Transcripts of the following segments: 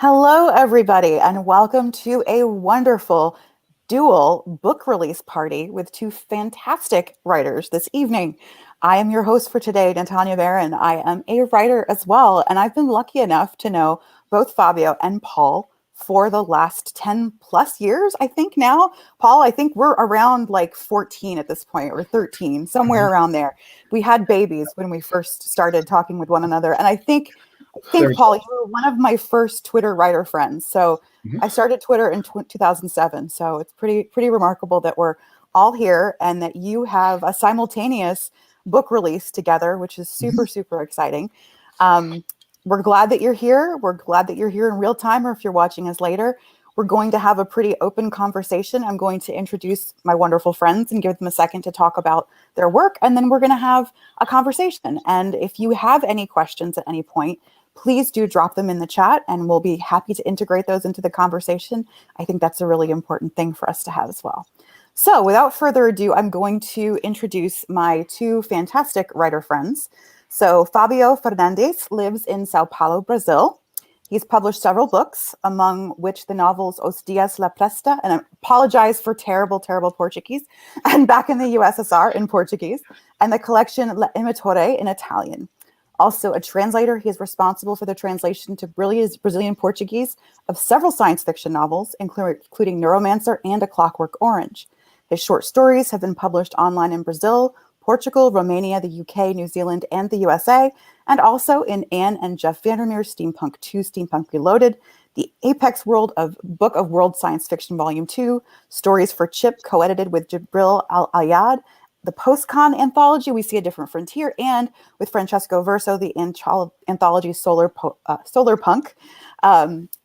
Hello, everybody, and welcome to a wonderful dual book release party with two fantastic writers this evening. I am your host for today, Natanya Barron. I am a writer as well, and I've been lucky enough to know both Fabio and Paul for the last 10 plus years, I think now. Paul, I think we're around like 14 at this point, or 13, somewhere Mhm. around there. We had babies when we first started talking with one another, and I think, Third. Paul, you were one of my first Twitter writer friends. So Mhm. I started Twitter in 2007. So it's pretty remarkable that we're all here and that you have a simultaneous book release together, which is Mhm. super exciting. Um, we're glad that you're here. We're glad that you're here in real time, or if you're watching us later. We're going to have a pretty open conversation. I'm going to introduce my wonderful friends and give them a second to talk about their work, and then we're going to have a conversation. And if you have any questions at any point, please do drop them in the chat and we'll be happy to integrate those into the conversation. I think that's a really important thing for us to have as well. So without further ado, I'm going to introduce my two fantastic writer friends. So Fabio Fernandes lives in Sao Paulo, Brazil. He's published several books, among which the novels Os Dias La Presta, and I apologize for terrible Portuguese, and Back in the USSR in Portuguese, and the collection La Imitore in Italian. Also a translator, he is responsible for the translation to Brazilian Portuguese of several science fiction novels, including Neuromancer and A Clockwork Orange. His short stories have been published online in Brazil, Portugal, Romania, the UK, New Zealand, and the USA, and also in Anne and Jeff Vandermeer's Steampunk 2, Steampunk Reloaded, the Apex World of Book of World Science Fiction Volume 2, Stories for Chip, co-edited with Jibril Al-Ayad, the Post-Con anthology, We See a Different Frontier, and with Francesco Verso, the anthology Solar Punk.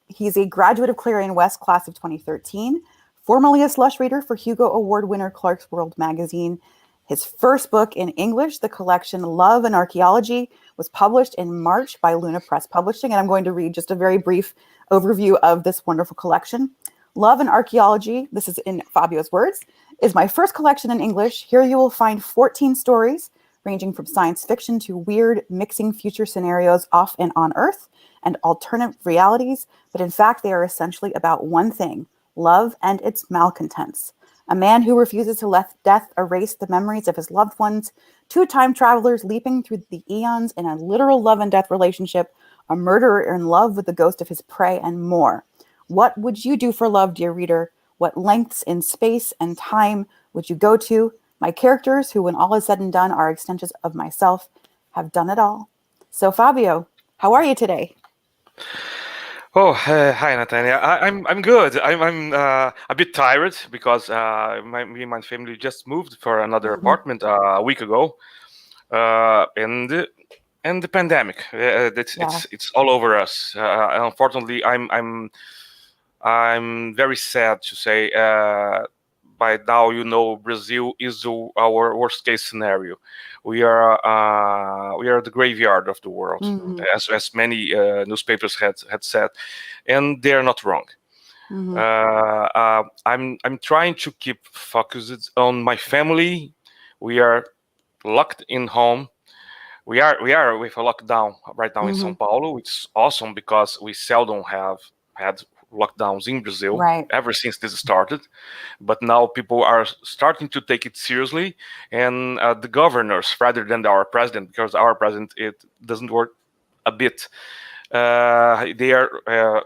He's a graduate of Clarion West, class of 2013, formerly a slush reader for Hugo Award winner Clark's World magazine. His first book in English, the collection Love and Archaeology, was published in March by Luna Press Publishing, and I'm going to read just a very brief overview of this wonderful collection. Love and Archaeology, this is in Fabio's words, is my first collection in English. Here you will find 14 stories ranging from science fiction to weird, mixing future scenarios off and on Earth and alternate realities, but in fact, they are essentially about one thing: love and its malcontents. A man who refuses to let death erase the memories of his loved ones, two time travelers leaping through the eons in a literal love and death relationship, a murderer in love with the ghost of his prey, and more. What would you do for love, dear reader? What lengths in space and time would you go to? My characters, who when all is said and done are extensions of myself, have done it all. So Fabio, how are you today? Oh, hi, Natania. I'm good. I'm a bit tired because me and my family just moved for another Mhm. apartment a week ago, and the pandemic. That's Yeah. it's all over us. Unfortunately, I'm very sad to say. By now, Brazil is our worst case scenario. We are the graveyard of the world, Mm-hmm. as many newspapers had said, and they are not wrong. Mm-hmm. I'm trying to keep focused on my family. We are locked in home. We are with a lockdown right now in Mm-hmm. São Paulo, which is awesome because we seldom have had lockdowns in Brazil Right. ever since this started. But now people are starting to take it seriously, and the governors rather than our president, because our president it doesn't work a bit. They are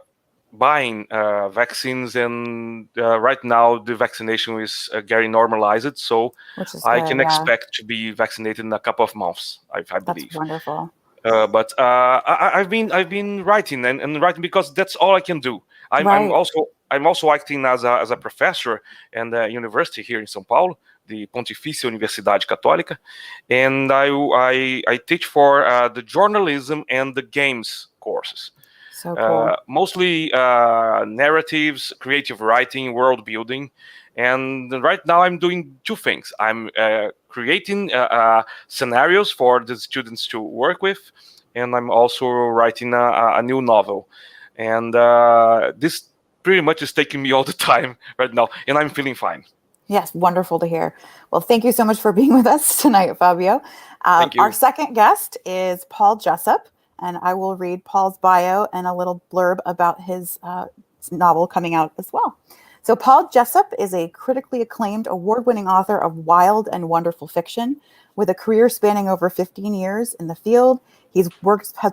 buying vaccines, and right now the vaccination is getting normalized. So Which is I good. can Yeah. expect to be vaccinated in a couple of months, I That's believe. wonderful. But I've been writing and writing because that's all I can do. I'm Right. also acting as a professor in the university here in São Paulo, the Pontifícia Universidade Católica, and I teach for the journalism and the games courses. So cool. Mostly narratives, creative writing, world building. And right now I'm doing two things. I'm creating scenarios for the students to work with, and I'm also writing a new novel. And this pretty much is taking me all the time right now, and I'm feeling fine. Yes, wonderful to hear. Well, thank you so much for being with us tonight, Fabio. Thank Our you. second guest is Paul Jessup, and I will read Paul's bio and a little blurb about his novel coming out as well. So Paul Jessup is a critically acclaimed, award-winning author of wild and wonderful fiction with a career spanning over 15 years in the field. Has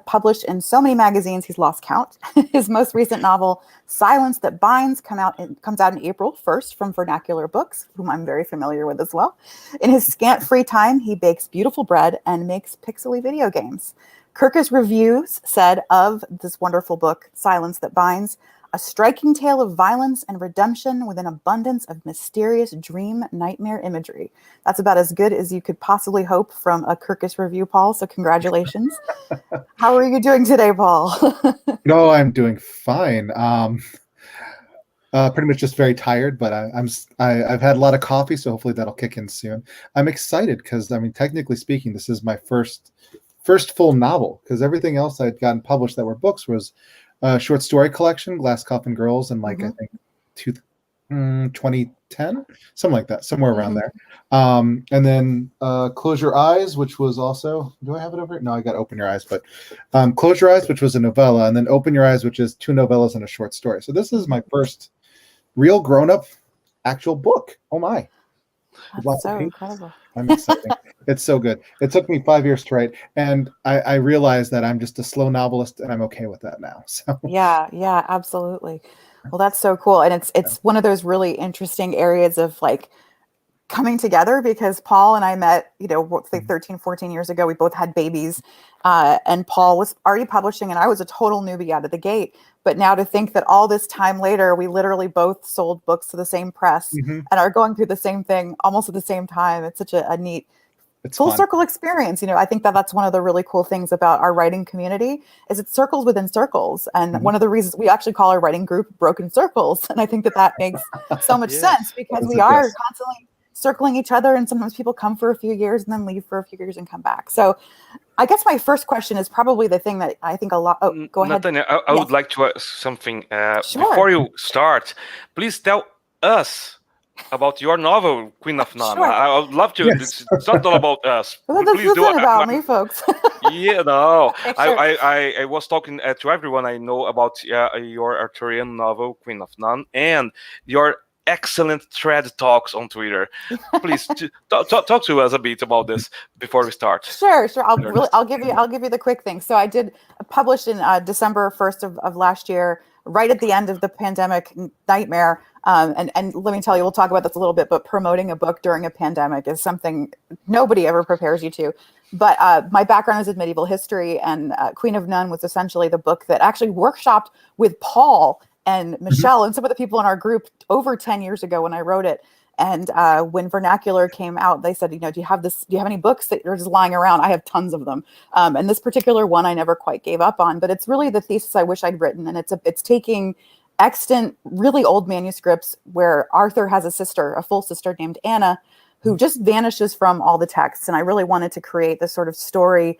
published in so many magazines, he's lost count. His most recent novel, Silence That Binds, comes out in April 1st from Vernacular Books, whom I'm very familiar with as well. In his scant free time, he bakes beautiful bread and makes pixely video games. Kirkus Reviews said of this wonderful book, Silence That Binds, a striking tale of violence and redemption with an abundance of mysterious dream nightmare imagery. That's about as good as you could possibly hope from a Kirkus review, Paul. So congratulations. How are you doing today, Paul? No, I'm doing fine. Pretty much just very tired, but I've had a lot of coffee, so hopefully that'll kick in soon. I'm excited because, I mean, technically speaking, this is my first full novel, because everything else I'd gotten published that were books was a short story collection, Glass Coffin Girls, and I think 2010, something like that, somewhere around there. And then Close Your Eyes, which was also, do I have it over here? No, I got Open Your Eyes, but Close Your Eyes, which was a novella, and then Open Your Eyes, which is 2 novellas and a short story. So this is my first real grown-up actual book. Oh my. That's so incredible. I'm excited. It's so good. It took me 5 years to write, and I realized that I'm just a slow novelist, and I'm okay with that now. So yeah, absolutely. Well, that's so cool, and it's one of those really interesting areas of like coming together, because Paul and I met, like 13, 14 years ago. We both had babies, and Paul was already publishing, and I was a total newbie out of the gate. But now to think that all this time later, we literally both sold books to the same press and are going through the same thing almost at the same time. It's such a neat full circle experience. I think that's one of the really cool things about our writing community is it's circles within circles. And one of the reasons we actually call our writing group Broken Circles. And I think that makes so much sense, because we are constantly circling each other. And sometimes people come for a few years and then leave for a few years and come back. So I guess my first question is probably the thing that I think a lot. Oh, go ahead. Nathaniel, I would like to ask something. Before you start, please tell us about your novel, Queen of None. I would love to. Yes. It's not all about us. Well, this isn't about me, folks. Yeah, no. I was talking to everyone I know about your Arthurian novel, Queen of None, and your excellent thread talks on Twitter. Please talk to us a bit about this before we start. Sure. I'll give you the quick thing. So I did published in December 1st of last year, right at the end of the pandemic nightmare. And let me tell you, we'll talk about this a little bit, but promoting a book during a pandemic is something nobody ever prepares you to. But my background is in medieval history, and Queen of None was essentially the book that actually workshopped with Paul and Michelle and some of the people in our group over 10 years ago when I wrote it. And when Vernacular came out, they said, do you have any books that are just lying around? I have tons of them. And this particular one I never quite gave up on, but it's really the thesis I wish I'd written. And it's taking extant, really old manuscripts where Arthur has a full sister named Anna, who just vanishes from all the texts. And I really wanted to create this sort of story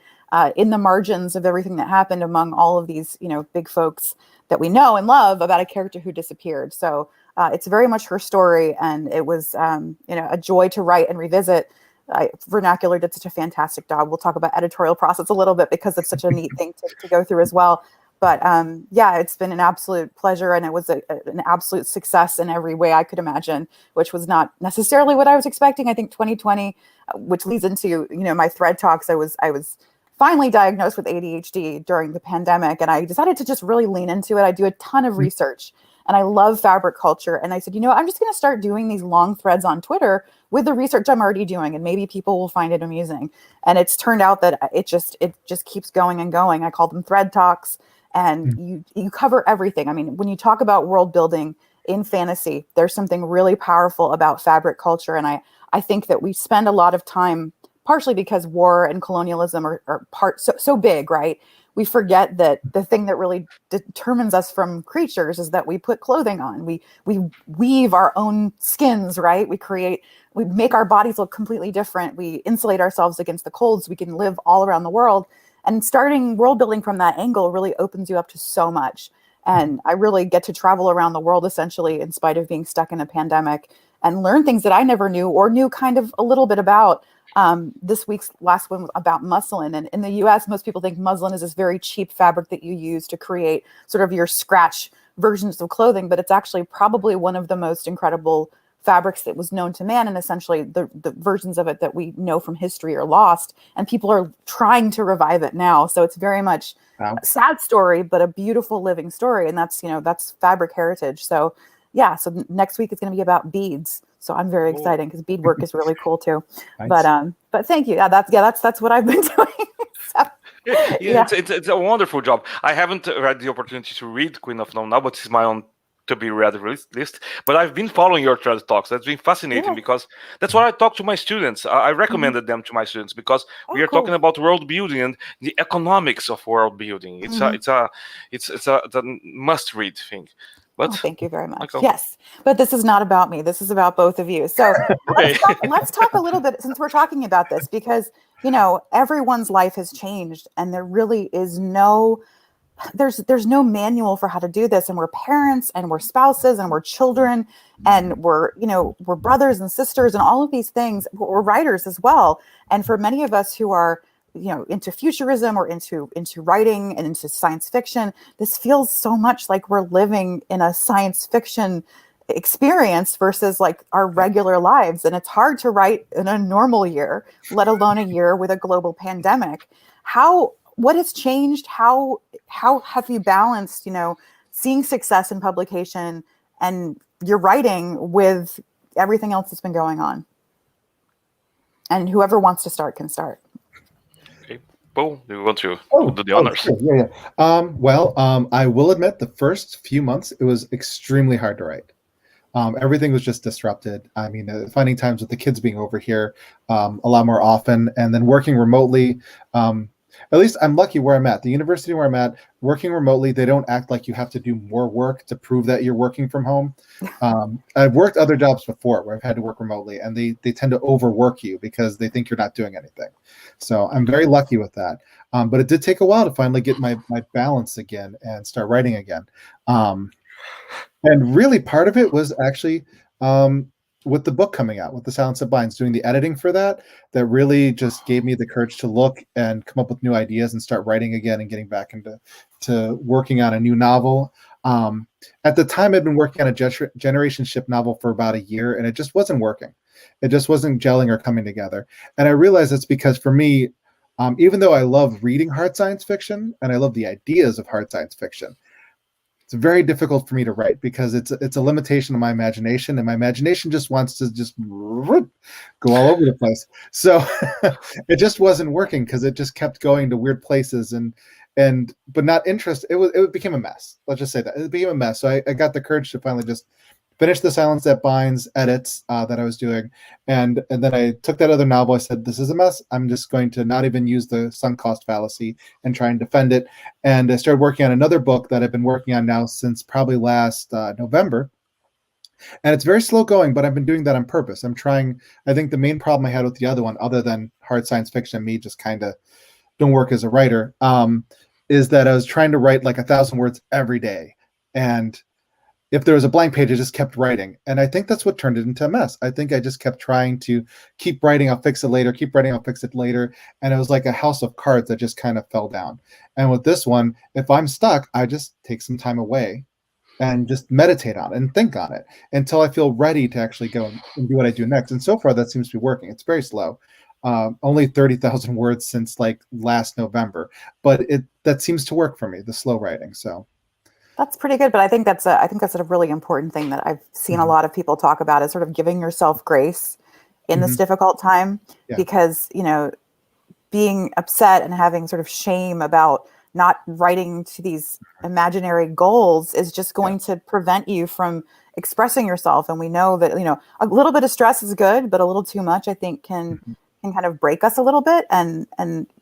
in the margins of everything that happened among all of these, big folks that we know and love, about a character who disappeared. So it's very much her story, and it was a joy to write and revisit. Vernacular did such a fantastic job. We'll talk about editorial process a little bit because it's such a neat thing to go through as well. But it's been an absolute pleasure, and it was an absolute success in every way I could imagine, which was not necessarily what I was expecting. I think 2020, which leads into my thread talks, I was finally diagnosed with ADHD during the pandemic, and I decided to just really lean into it. I do a ton of research, and I love fabric culture. And I said, I'm just going to start doing these long threads on Twitter with the research I'm already doing, and maybe people will find it amusing. And it's turned out that it just keeps going and going. I call them thread talks, and you cover everything. I mean, when you talk about world building in fantasy, there's something really powerful about fabric culture. And I think that we spend a lot of time, partially because war and colonialism are so big, right? We forget that the thing that really determines us from creatures is that we put clothing on. We weave our own skins, right? We make our bodies look completely different. We insulate ourselves against the cold so we can live all around the world. And starting world building from that angle really opens you up to so much. And I really get to travel around the world, essentially, in spite of being stuck in a pandemic, and learn things that I never knew or knew kind of a little bit about. This week's last one was about muslin. And in the US, most people think muslin is this very cheap fabric that you use to create sort of your scratch versions of clothing, but it's actually probably one of the most incredible fabrics that was known to man, and essentially the versions of it that we know from history are lost, and people are trying to revive it now. So it's very much a sad story, but a beautiful living story, and that's fabric heritage. So yeah, so next week it's going to be about beads. So I'm very excited because beadwork is really cool too. Nice. But thank you. That's what I've been doing. So, it's a wonderful job. I haven't had the opportunity to read Queen of Know now, but it's my own to be read list. But I've been following your TED Talks. That's been fascinating because that's what I talk to my students. I recommended them to my students because we are talking about world building and the economics of world building. It's a must read thing. But thank you very much. Yes, but this is not about me. This is about both of you. So let's talk a little bit, since we're talking about this, because everyone's life has changed, and there really is there's no manual for how to do this. And we're parents, and we're spouses, and we're children, and we're brothers and sisters, and all of these things. We're writers as well. And for many of us who are into futurism or into writing and into science fiction, this feels so much like we're living in a science fiction experience versus like our regular lives. And it's hard to write in a normal year, let alone a year with a global pandemic. What has changed? How have you balanced, seeing success in publication and your writing with everything else that's been going on? And whoever wants to start can start. Do you want to do the honors? Sure. Yeah. I will admit the first few months, it was extremely hard to write. Everything was just disrupted. I mean, finding times with the kids being over here a lot more often, and then working remotely. At least I'm lucky where I'm at. The university where I'm at, working remotely, they don't act like you have to do more work to prove that you're working from home. I've worked other jobs before where I've had to work remotely, and they tend to overwork you because they think you're not doing anything. So I'm very lucky with that. But it did take a while to finally get my balance again and start writing again. And really part of it was actually with the book coming out, with The Silence That Binds, doing the editing for that really just gave me the courage to look and come up with new ideas and start writing again and getting back into working on a new novel. At the time, I'd been working on a generation ship novel for about a year, and it just wasn't working. It just wasn't gelling or coming together. And I realized it's because for me, even though I love reading hard science fiction and I love the ideas of hard science fiction, it's very difficult for me to write because it's a limitation of my imagination, and my imagination just wants to go all over the place. So it just wasn't working because it just kept going to weird places but not interest. It became a mess. Let's just say that it became a mess. So I got the courage to finally just finish The Silence That Binds edits that I was doing, and then I took that other novel. I said, this is a mess. I'm just going to not even use the sunk cost fallacy and try and defend it. And I started working on another book that I've been working on now since probably last November. And it's very slow going, but I've been doing that on purpose. I'm trying. I think the main problem I had with the other one, other than hard science fiction, me just kind of don't work as a writer, is that I was trying to write like 1,000 words every day. And if there was a blank page, I just kept writing. And I think that's what turned it into a mess. I think I just kept trying to keep writing, I'll fix it later, keep writing, I'll fix it later. And it was like a house of cards that just kind of fell down. And with this one, if I'm stuck, I just take some time away and just meditate on it and think on it until I feel ready to actually go and do what I do next. And so far, that seems to be working. It's very slow. Only 30,000 words since like last November. But that seems to work for me, the slow writing. So that's pretty good, but I think that's a really important thing that I've seen a lot of people talk about, is sort of giving yourself grace in this difficult time, because being upset and having sort of shame about not writing to these imaginary goals is just going to prevent you from expressing yourself. And we know that a little bit of stress is good, but a little too much, I think, can kind of break us a little bit. And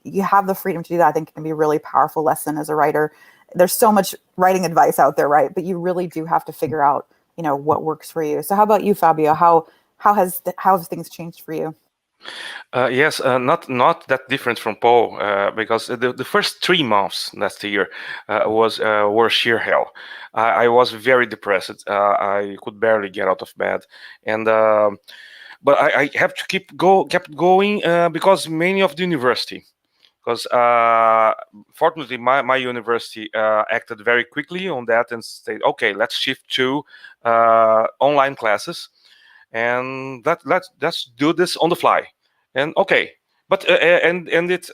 you have the freedom to do that. I think it can be a really powerful lesson as a writer. There's so much writing advice out there, right? But you really do have to figure out, what works for you. So how about you, Fabio? How have things changed for you? Yes, not that different from Paul, because the first 3 months last year were sheer hell. I was very depressed. I could barely get out of bed, and but I have to kept going because many of the university. Because fortunately, my university acted very quickly on that and said, "Okay, let's shift to online classes, and let's do this on the fly." And okay, but and it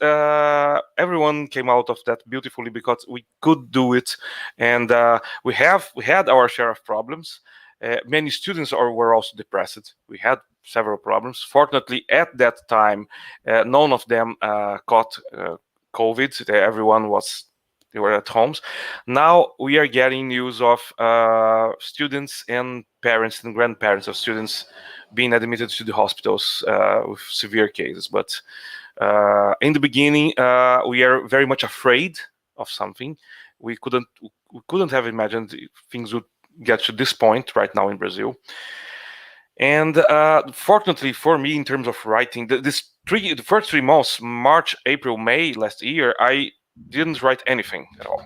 everyone came out of that beautifully because we could do it, and we had our share of problems. Many students were also depressed. We had several problems. Fortunately, at that time, none of them caught COVID. Everyone they were at homes. Now we are getting news of students and parents and grandparents of students being admitted to the hospitals with severe cases. But in the beginning, we are very much afraid of something. We couldn't have imagined things would get to this point right now in Brazil. And fortunately for me, in terms of writing, the first 3 months, March, April, May last year, I didn't write anything at all.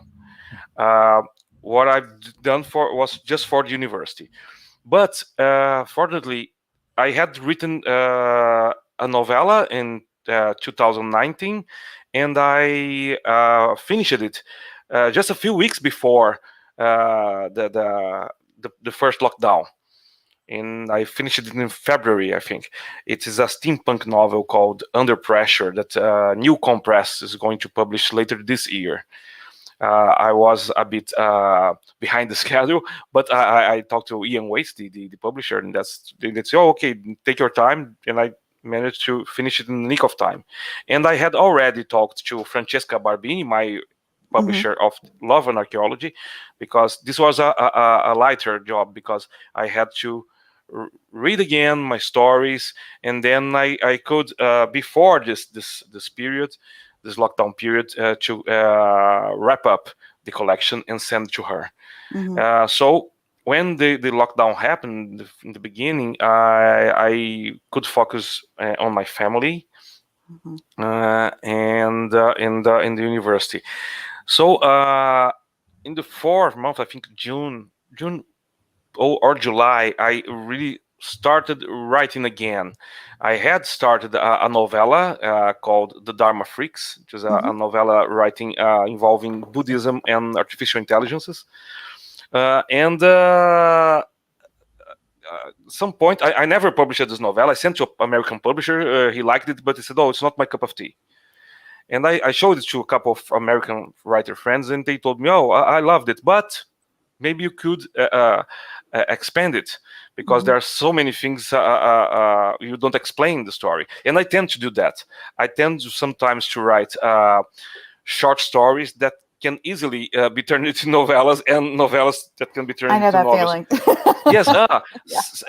What I've done was just for the university. But fortunately, I had written a novella in 2019, and I finished it just a few weeks before the first lockdown. And I finished it in February, I think. It is a steampunk novel called Under Pressure that New Compress is going to publish later this year. I was a bit behind the schedule, but I talked to Ian Waits, the publisher, and they said, "Oh, okay, take your time," and I managed to finish it in the nick of time. And I had already talked to Francesca Barbini, my publisher of Love and Archaeology, because this was a lighter job, because I had to read again my stories, and then I could before this period, this lockdown period, to wrap up the collection and send to her. So when the lockdown happened in the beginning, I could focus on my family and in the university. So in the 4th month, I think June or July, I really started writing again. I had started a novella called The Dharma Freaks, which is a novella writing involving Buddhism and artificial intelligences. And at some point, I never published this novella. I sent to an American publisher. He liked it, but he said, "Oh, it's not my cup of tea." And I showed it to a couple of American writer friends, and they told me, "Oh, I loved it, but maybe you could expand it, because there are so many things you don't explain the story." And I tend to do that. I tend to sometimes to write short stories that can easily be turned into novellas, and novellas that can be turned I know into that novels. feeling. Yes.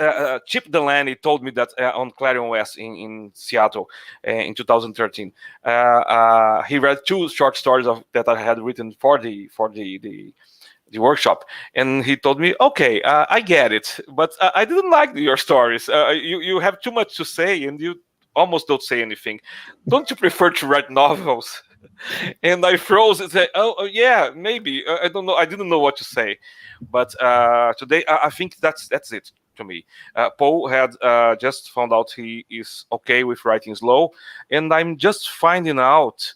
Chip Delaney told me that on Clarion West in Seattle in 2013. He read 2 short stories that I had written for the workshop, and he told me, "Okay, I get it, but I didn't like your stories. You have too much to say, and you almost don't say anything. Don't you prefer to write novels?" And I froze and said, "Oh yeah, maybe. I don't know. I didn't know what to say." But today, I think that's it to me. Paul had just found out he is okay with writing slow, and I'm just finding out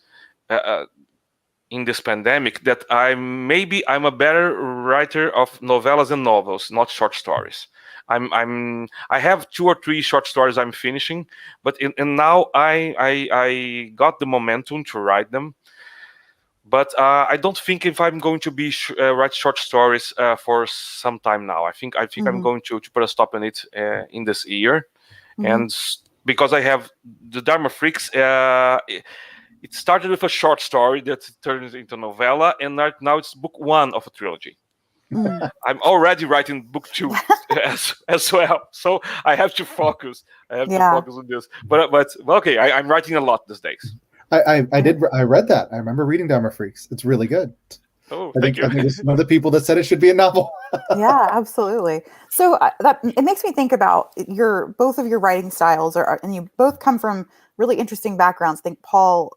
in this pandemic that I'm a better writer of novellas and novels, not short stories. I have 2 or 3 short stories I'm finishing, but and now I got the momentum to write them. But I don't think if I'm going to be write short stories for some time now. I think I'm going to put a stop on it in this year, and because I have the Dharma Freaks. It started with a short story that turned into novella, and now it's book 1 of a trilogy. I'm already writing book 2 as well, so I have to focus. I focus on this. But okay, I'm writing a lot these days. I read that. I remember reading Dharma Freaks. It's really good. Oh, I think it's one of the people that said it should be a novel. Yeah, absolutely. So that it makes me think about both of your writing styles, and you both come from really interesting backgrounds. I think, Paul,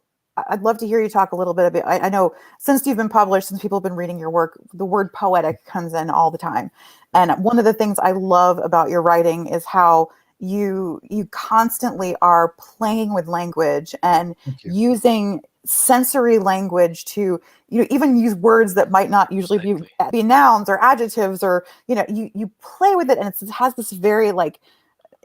I'd love to hear you talk a little bit about. I know since you've been published, since people have been reading your work, the word poetic comes in all the time. And one of the things I love about your writing is how you constantly are playing with language and Thank you. using sensory language to, even use words that might not usually be nouns or adjectives, or you play with it, and it has this very like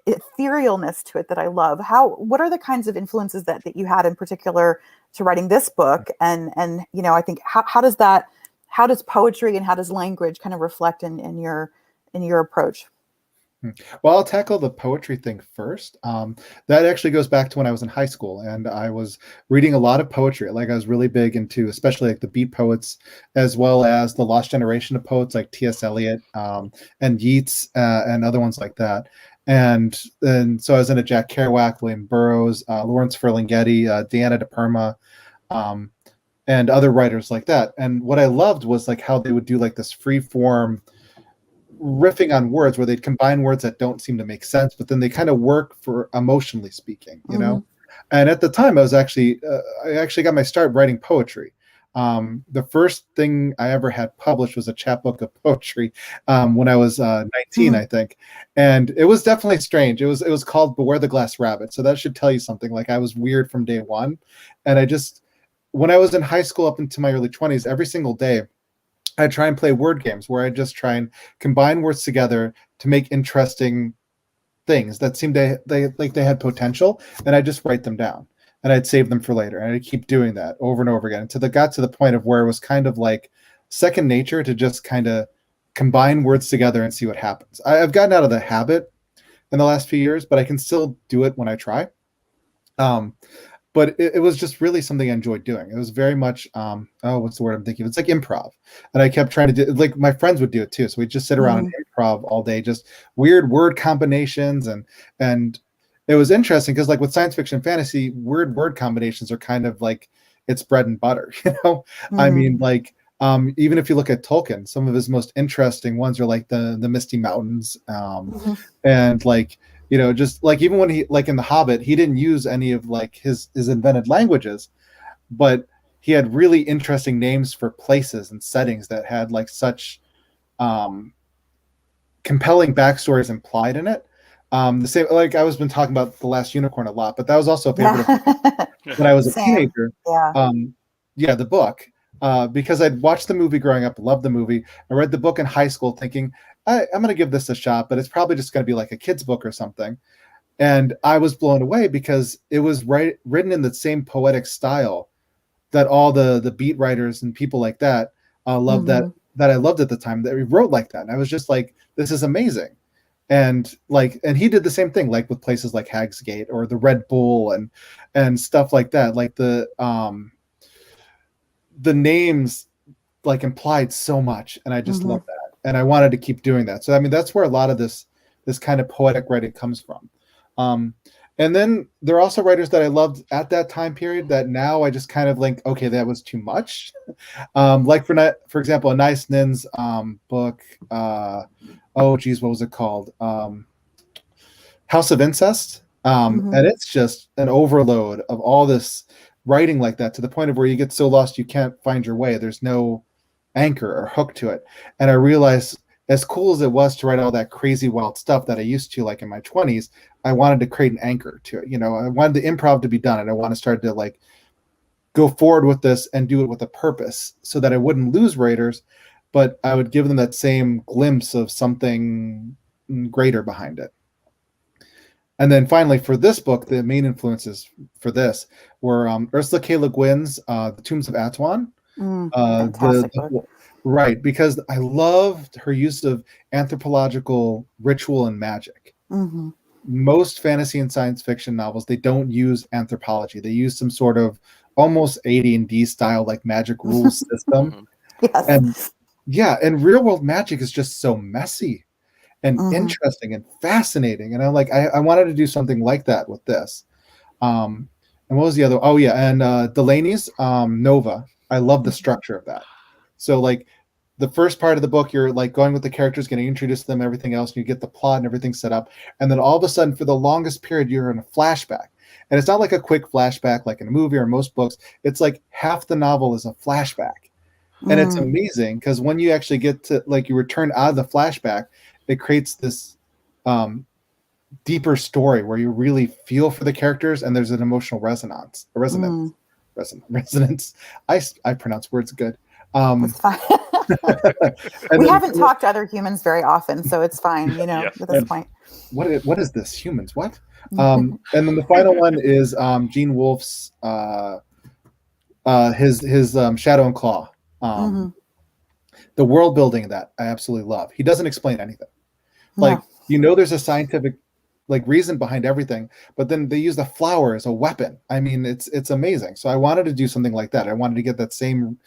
etherealness to it that I love. What are the kinds of influences that you had in particular to writing this book? And I think how does poetry and how does language kind of reflect in your approach? Well, I'll tackle the poetry thing first. That actually goes back to when I was in high school, and I was reading a lot of poetry. Like I was really big into, especially like the beat poets, as well as the lost generation of poets like T.S. Eliot and Yeats and other ones like that. And so I was into Jack Kerouac, William Burroughs, Lawrence Ferlinghetti, Deanna DePerma, and other writers like that. And what I loved was like how they would do like this free form riffing on words where they'd combine words that don't seem to make sense, but then they kind of work for emotionally speaking, And at the time, I actually got my start writing poetry. The first thing I ever had published was a chapbook of poetry when I was 19, I think, and it was definitely strange. It was called Beware the Glass Rabbit, so that should tell you something. Like I was weird from day one, and when I was in high school up into my early 20s, every single day I try and play word games where I just try and combine words together to make interesting things that seemed they had potential, and I just write them down and I'd save them for later, and I'd keep doing that over and over again until it got to the point of where it was kind of like second nature to just kind of combine words together and see what happens. I've gotten out of the habit in the last few years, but I can still do it when I try. But it was just really something I enjoyed doing. It was very much, what's the word I'm thinking of? It's like improv. And I kept trying to do, like my friends would do it too. So we'd just sit around and improv all day, just weird word combinations. And it was interesting because like with science fiction fantasy, weird word combinations are kind of like it's bread and butter, I mean, like, even if you look at Tolkien, some of his most interesting ones are like the Misty Mountains, and like, just like even when he like in The Hobbit, he didn't use any of like his invented languages, but he had really interesting names for places and settings that had like such compelling backstories implied in it. The same, like I was been talking about The Last Unicorn a lot, but that was also a favorite of when I was a teenager. The book. Because I'd watched the movie growing up, loved the movie. I read the book in high school thinking, I'm going to give this a shot, but it's probably just going to be like a kid's book or something. And I was blown away because it was written in the same poetic style that all the beat writers and people like that loved, that I loved at the time, that we wrote like that. And I was just like, this is amazing. And he did the same thing, like with places like Hag's Gate or the Red Bull and stuff like that. Like the names like implied so much, and I just love that, and I wanted to keep doing that. So I mean, that's where a lot of this kind of poetic writing comes from. And then there are also writers that I loved at that time period that now I just kind of like, okay, that was too much. Like for example, Anais Nin's book, what was it called? House of Incest. And it's just an overload of all this writing like that, to the point of where you get so lost you can't find your way. There's no anchor or hook to it. And I realized, as cool as it was to write all that crazy wild stuff that I used to like in my 20s, I wanted to create an anchor to it. I wanted the improv to be done, and I want to start to like go forward with this and do it with a purpose, so that I wouldn't lose readers, but I would give them that same glimpse of something greater behind it. And then finally, for this book, the main influences for this were Ursula K. Le Guin's The Tombs of Atuan. Fantastic book. Right, because I loved her use of anthropological ritual and magic. Most fantasy and science fiction novels, they don't use anthropology. They use some sort of almost AD&D style like magic rules system. Yes. And real world magic is just so messy and interesting and fascinating. And I wanted to do something like that with this. And what was the other? Oh yeah, and Delaney's Nova. I love the structure of that. So like the first part of the book, you're like going with the characters, getting introduced to them, everything else, and you get the plot and everything set up. And then all of a sudden, for the longest period, you're in a flashback. And it's not like a quick flashback like in a movie or most books. It's like half the novel is a flashback. And it's amazing because when you actually get to like you return out of the flashback, it creates this deeper story where you really feel for the characters and there's an emotional resonance. I pronounce words good. That's fine. And We then haven't talked to other humans very often, so it's fine, Yes. at this point. what is this? Humans? What? And then the final one is Gene Wolfe's his Shadow and Claw. Mhm. The world building of that I absolutely love. He doesn't explain anything. No. There's a scientific reason behind everything, but then they use the flower as a weapon. I mean, it's amazing. So I wanted to do something like that. I wanted to get that same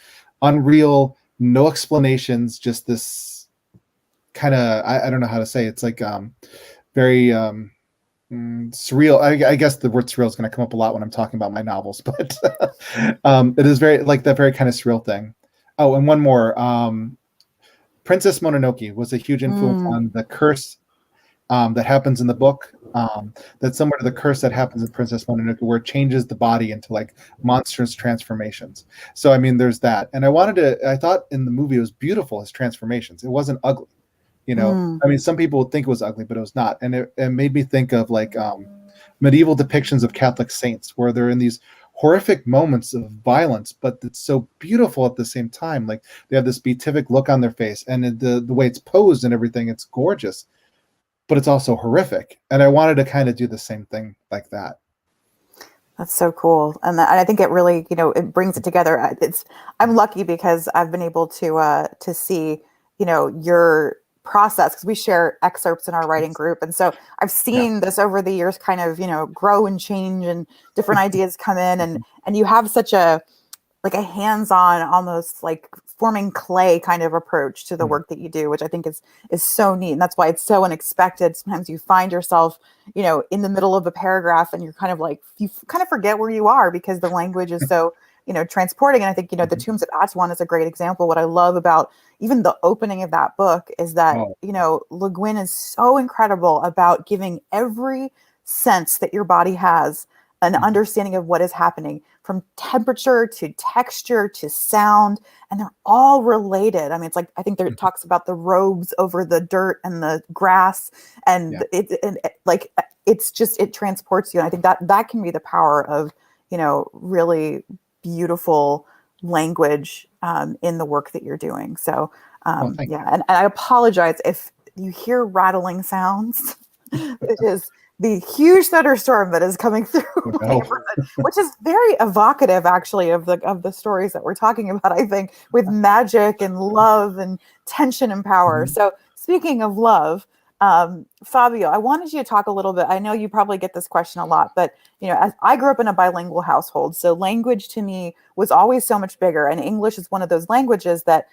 unreal, no explanations, just this kind of I don't know how to say it. It's like very surreal. I guess the word surreal is going to come up a lot when I'm talking about my novels, but it is very like that very kind of surreal thing. Oh, and one more. Princess Mononoke was a huge influence on the curse that happens in the book. That's similar to the curse that happens in Princess Mononoke, where it changes the body into like monstrous transformations. So I mean, there's that, and I thought in the movie it was beautiful, his transformations. It wasn't ugly, I mean, some people would think it was ugly, but it was not, and it made me think of like medieval depictions of Catholic saints, where they're in these horrific moments of violence, but it's so beautiful at the same time. Like they have this beatific look on their face, and the way it's posed and everything, it's gorgeous, but it's also horrific. And I wanted to kind of do the same thing like that. That's so cool, and I think it really, it brings it together. I'm lucky because I've been able to see, your process, because we share excerpts in our writing group, and so I've seen this over the years, kind of, grow and change, and different ideas come in, and you have such a hands-on, almost like forming clay kind of approach to the work that you do, which I think is so neat. And that's why it's so unexpected. Sometimes you find yourself, in the middle of a paragraph, and you're kind of like, you kind of forget where you are because the language is so, transporting. And I think, the Tombs of Atuan is a great example. What I love about even the opening of that book is that, Le Guin is so incredible about giving every sense that your body has an understanding of what is happening, from temperature to texture to sound, and they're all related. I mean, it's like, I think there it talks about the robes over the dirt and the grass, and it transports you. And I think that can be the power of, really beautiful language in the work that you're doing. So and I apologize if you hear rattling sounds. It is the huge thunderstorm that is coming through the neighborhood, which is very evocative, actually, of the stories that we're talking about, I think, with magic and love and tension and power. So speaking of love, Fabio, I wanted you to talk a little bit. I know you probably get this question a lot, but, as I grew up in a bilingual household, so language to me was always so much bigger. And English is one of those languages that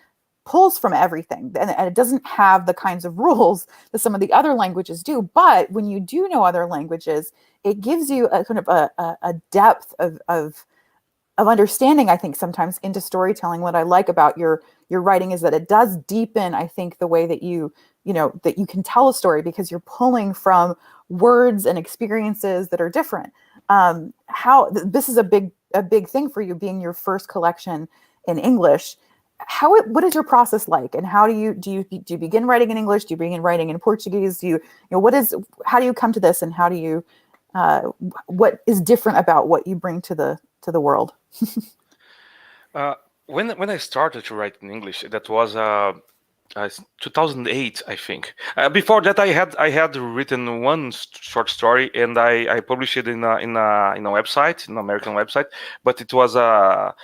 pulls from everything, and it doesn't have the kinds of rules that some of the other languages do. But when you do know other languages, it gives you a kind of a depth of understanding, I think, sometimes into storytelling. What I like about your writing is that it does deepen, I think, the way that that you can tell a story, because you're pulling from words and experiences that are different. How this is a big thing for you, being your first collection in English. What is your process like, and how do you begin writing in English? Do you begin writing in Portuguese? How do you come to this, and how do you what is different about what you bring to the world? When I started to write in English, that was 2008, I think. Before that, I had written one short story, and I published it in a website, an American website, but it was a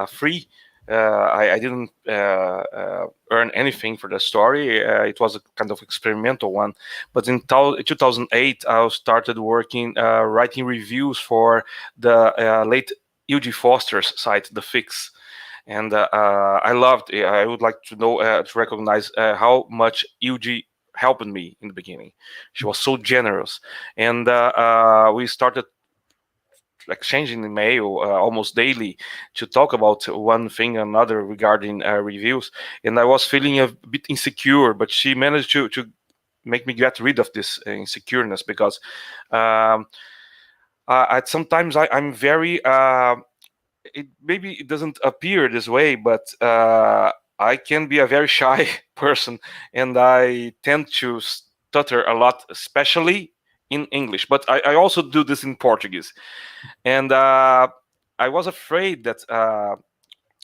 free. I didn't earn anything for the story. It was a kind of experimental one. But in 2008, I started working, writing reviews for the late Eugene Foster's site, The Fix. And I loved it. I would like to know, to recognize how much Eugene helped me in the beginning. She was so generous. And we started exchanging email almost daily to talk about one thing or another regarding reviews, and I was feeling a bit insecure, but she managed to make me get rid of this insecureness, because sometimes I'm very maybe it doesn't appear this way, but I can be a very shy person, and I tend to stutter a lot, especially in English, but I also do this in Portuguese. And I was afraid that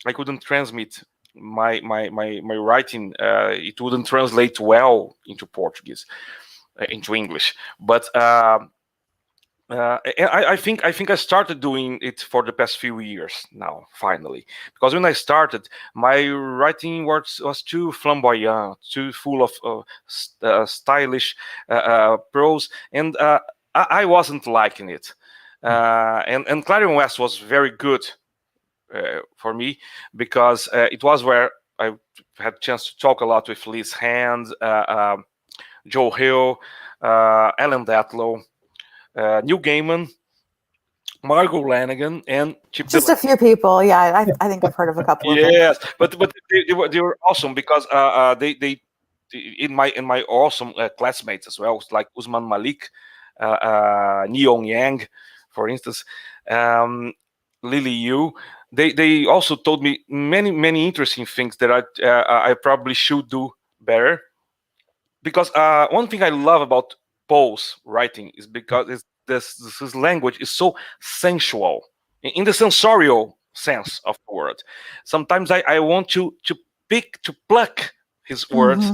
I couldn't transmit my writing. It wouldn't translate well into Portuguese, into English. But I think I started doing it for the past few years now, finally. Because when I started, my writing was too flamboyant, too full of stylish prose, and I wasn't liking it. And Clarion West was very good for me, because it was where I had a chance to talk a lot with Liz Hand, Joe Hill, Alan Datlow, Neil Gaiman, Margot Lanigan, and Chip Just a few people. Yeah, I think I've heard of a couple of them. Yes, but they were awesome, because they in my awesome classmates as well, like Usman Malik, Neon Yang, for instance, Lily Yu. They also told me many interesting things that I probably should do better. Because one thing I love about Paul's writing is because his language is so sensual, in the sensorial sense of the word. Sometimes I want to pluck his words.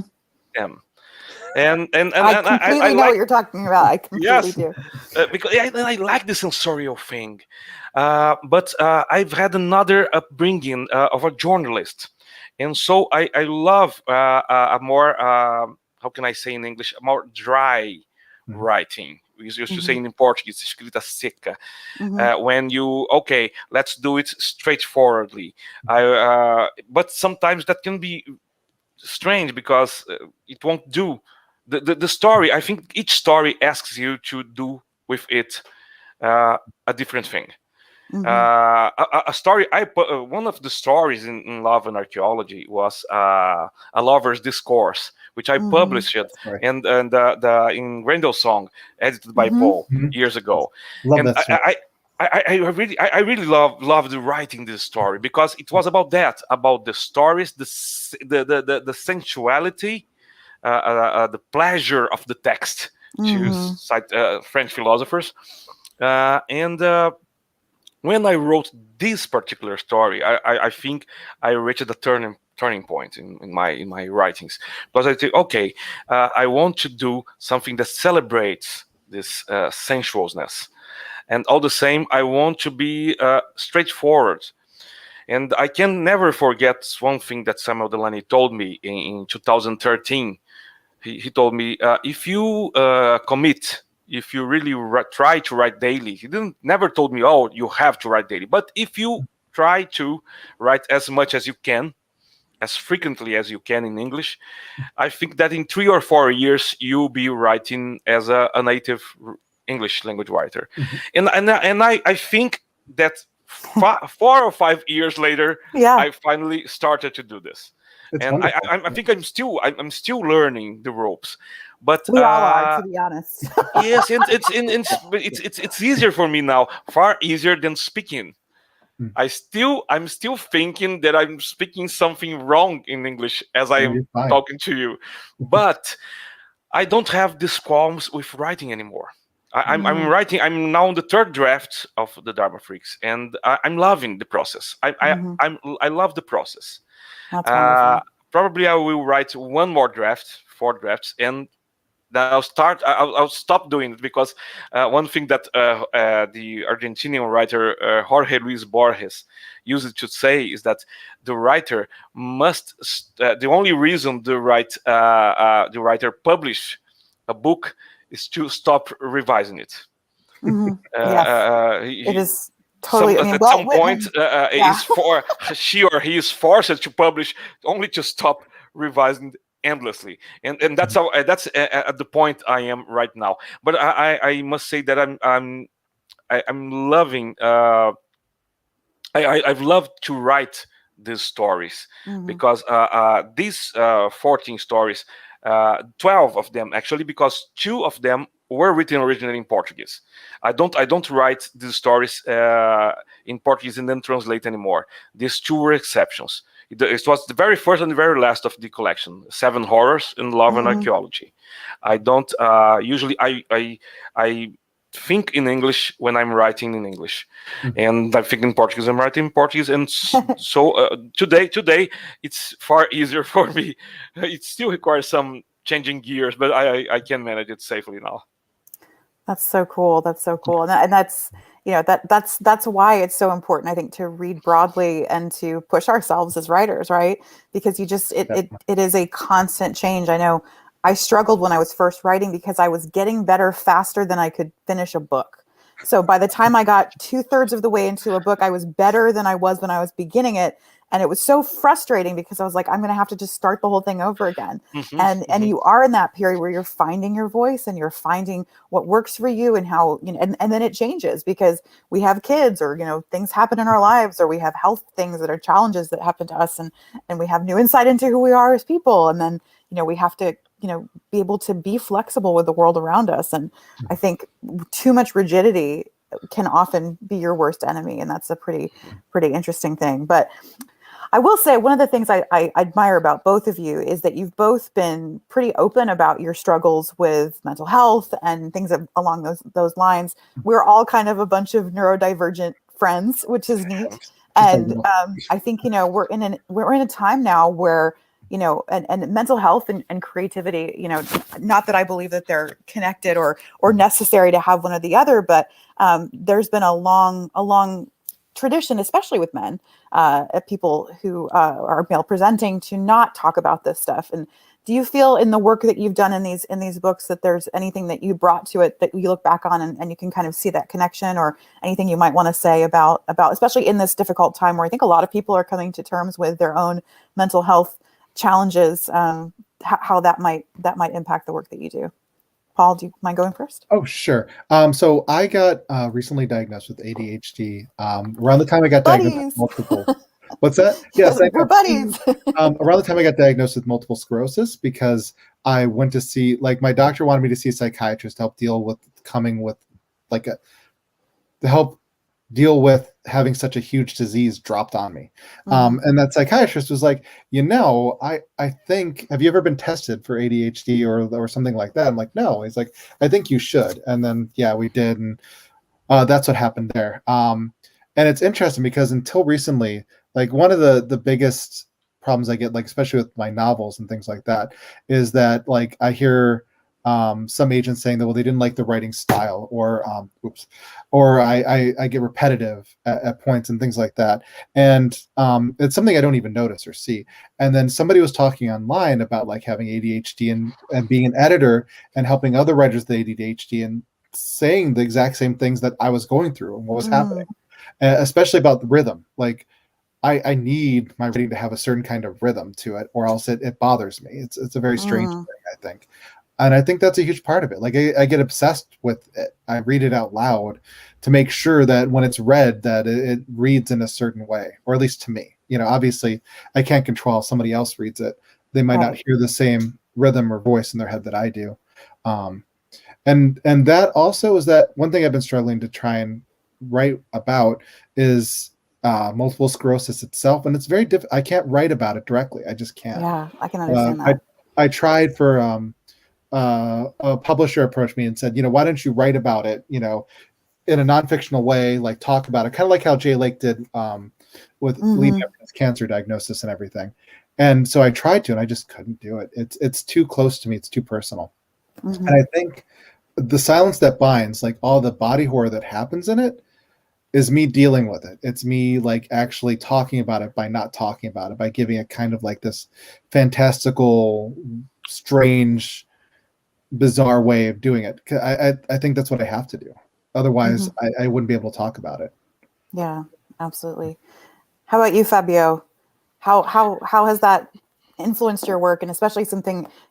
And I completely know what you're talking about. I completely yes, do. because I like the sensorial thing. But I've had another upbringing of a journalist, and so I love a more how can I say in English, a more dry writing. We used to say in Portuguese, escrita seca. When you, okay, let's do it straightforwardly. But sometimes that can be strange, because it won't do. The story, I think each story asks you to do with it a different thing. A story, one of the stories in Love and Archaeology was a lover's discourse, which I published it, and the in Grendel song, edited by Paul years ago. Love And that story. I really loved writing this story, because it was about that, about the stories, the sensuality, the pleasure of the text, to cite French philosophers, and when I wrote this particular story, I think I reached a turning point in my writings, because I think, okay, I want to do something that celebrates this sensualness, and all the same, I want to be straightforward. And I can never forget one thing that Samuel Delany told me in 2013. He told me, if you commit, if you really try to write daily, he never told me, oh, you have to write daily. But if you try to write as much as you can, as frequently as you can in English, I think that in 3 or 4 years, you'll be writing as a native English language writer. And I think that 4 or 5 years later, I finally started to do this. And I think I'm still learning the ropes, but we all are, to be honest. yes, it's easier for me now, far easier than speaking. I'm still thinking that I'm speaking something wrong in English as I am talking to you, but I don't have these qualms with writing anymore. I'm writing. I'm now on the 3rd draft of the Dharma Freaks, and I'm loving the process. I love the process. That's wonderful. Probably I will write 1 more draft, 4 drafts, and then I'll stop doing it, because one thing that the Argentinian writer Jorge Luis Borges used to say is that the writer must. The only reason the writer publish a book is to stop revising it. It is. Totally. At some point, she or he is forced to publish, only to stop revising endlessly, and that's how that's at the point I am right now. But I must say that I'm loving. I've loved to write these stories, because these 14 stories, 12 of them actually, because 2 of them were written originally in Portuguese. I don't write these stories in Portuguese and then translate anymore. These 2 were exceptions. It was the very first and the very last of the collection, Seven Horrors in Love and Archaeology. I don't usually I think in English when I'm writing in English, and I think in Portuguese I'm writing in Portuguese, and so today it's far easier for me. It still requires some changing gears, but I can manage it safely now. That's so cool. That's so cool. And that's, that's why it's so important, I think, to read broadly and to push ourselves as writers, right? Because it is a constant change. I know I struggled when I was first writing because I was getting better faster than I could finish a book. So by the time I got 2/3 of the way into a book, I was better than I was when I was beginning it. And it was so frustrating because I was like, I'm going to have to just start the whole thing over again. And you are in that period where you're finding your voice and you're finding what works for you and how, and then it changes because we have kids or, things happen in our lives or we have health things that are challenges that happen to us and we have new insight into who we are as people. And then, we have to, be able to be flexible with the world around us. And I think too much rigidity can often be your worst enemy. And that's a pretty interesting thing. But I will say one of the things I admire about both of you is that you've both been pretty open about your struggles with mental health and things along those lines. We're all kind of a bunch of neurodivergent friends, which is neat. And I think, we're in a time now where, and mental health and creativity, not that I believe that they're connected or necessary to have one or the other, but there's been a long tradition, especially with men, people who are male presenting, to not talk about this stuff. And do you feel in the work that you've done in these books that there's anything that you brought to it that you look back on and you can kind of see that connection, or anything you might want to say about especially in this difficult time where I think a lot of people are coming to terms with their own mental health challenges, how that might impact the work that you do? Paul, do you mind going first? Oh, sure. So I got recently diagnosed with ADHD. Around the time I got diagnosed with multiple. What's that? Yes, we're buddies. Around the time I got diagnosed with multiple sclerosis, because I went to see, my doctor wanted me to see a psychiatrist to help deal with deal with having such a huge disease dropped on me. And that psychiatrist was like, I think, have you ever been tested for ADHD or something like that? I'm like, no. He's like, I think you should. And then, yeah, we did. And that's what happened there. And it's interesting because until recently, one of the biggest problems I get, especially with my novels and things like that, is that I hear some agents saying that, well, they didn't like the writing style, or I get repetitive at points and things like that. And it's something I don't even notice or see. And then somebody was talking online about having ADHD and being an editor and helping other writers with ADHD and saying the exact same things that I was going through and what was happening, especially about the rhythm. I need my writing to have a certain kind of rhythm to it, or else it bothers me. It's a very strange thing, I think. And I think that's a huge part of it. I get obsessed with it. I read it out loud to make sure that when it's read, that it reads in a certain way, or at least to me. Obviously, I can't control how somebody else reads it. They might not hear the same rhythm or voice in their head that I do. And that also is that one thing I've been struggling to try and write about is multiple sclerosis itself. And it's very difficult. I can't write about it directly. I just can't. Yeah, I can understand that. I tried for... a publisher approached me and said, why don't you write about it, in a non-fictional way, talk about it, kind of like how Jay Lake did with leading up to his cancer diagnosis and everything. And so I tried to, and I just couldn't do it. It's too close to me. It's too personal. And I think the silence that binds, all the body horror that happens in it, is me dealing with it. It's me actually talking about it by not talking about it, by giving it kind of this fantastical, strange, bizarre way of doing it. I think that's what I have to do. Otherwise, I wouldn't be able to talk about it. Yeah, absolutely. How about you, Fabio? How has that influenced your work? And especially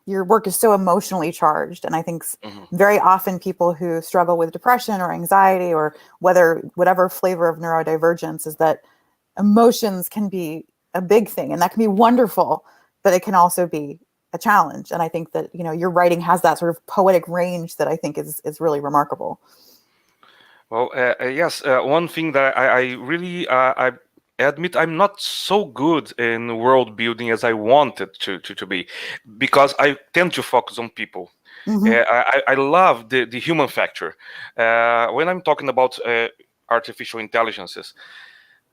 your work is so emotionally charged. And I think very often people who struggle with depression or anxiety or whatever flavor of neurodivergence is that emotions can be a big thing, and that can be wonderful, but it can also be a challenge. And I think that, your writing has that sort of poetic range that I think is really remarkable. Well, yes. One thing that I really admit I'm not so good in world building as I wanted to be, because I tend to focus on people. I love the human factor. When I'm talking about artificial intelligences,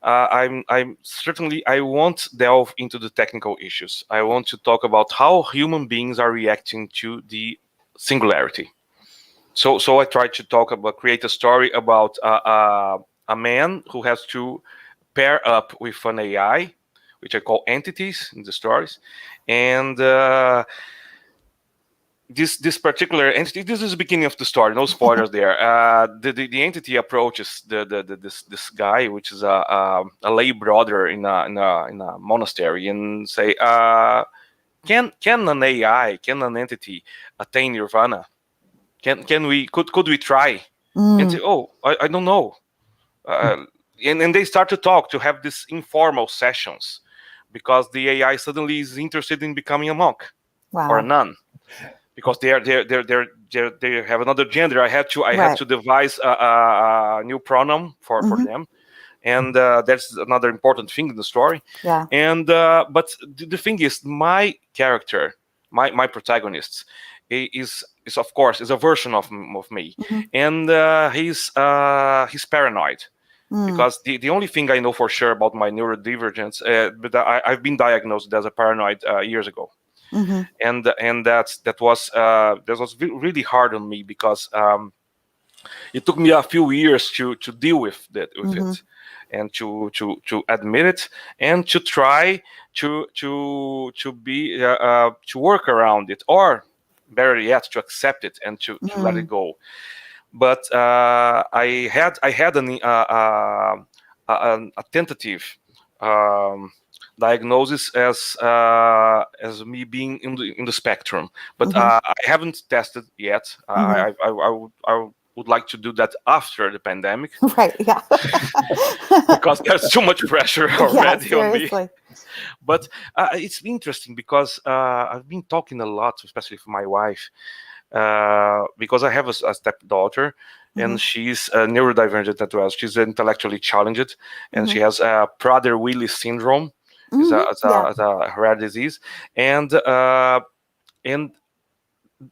I'm certainly, I won't delve into the technical issues. I want to talk about how human beings are reacting to the singularity. So I try to create a story about a man who has to pair up with an AI, which I call entities in the stories, and this particular entity. This is the beginning of the story. No spoilers there. The entity approaches this guy, which is a lay brother in a monastery, and say, can an AI, can an entity attain nirvana? Could we try? And say, oh, I don't know. And they start to talk, to have these informal sessions, because the AI suddenly is interested in becoming a monk or a Wow. nun, because they have another gender. I had to devise a new pronoun for them, and that's another important thing in the story. Yeah. And but the thing is, my character, my protagonist, is of course is a version of me, and he's paranoid. Because the only thing I know for sure about my neurodivergence, but I've been diagnosed as a paranoid years ago, and that was really hard on me, because it took me a few years to deal with it, and to admit it, and to try to be to work around it, or better yet, to accept it and to let it go. But I had a tentative diagnosis as me being in the spectrum, but I haven't tested yet. I would like to do that after the pandemic, Right. Yeah. because there's too much pressure already on me. Seriously. But it's interesting, because I've been talking a lot, especially for my wife, because I have a stepdaughter, and she's neurodivergent as well. She's intellectually challenged, and she has Prader-Willi syndrome. It's a rare disease, and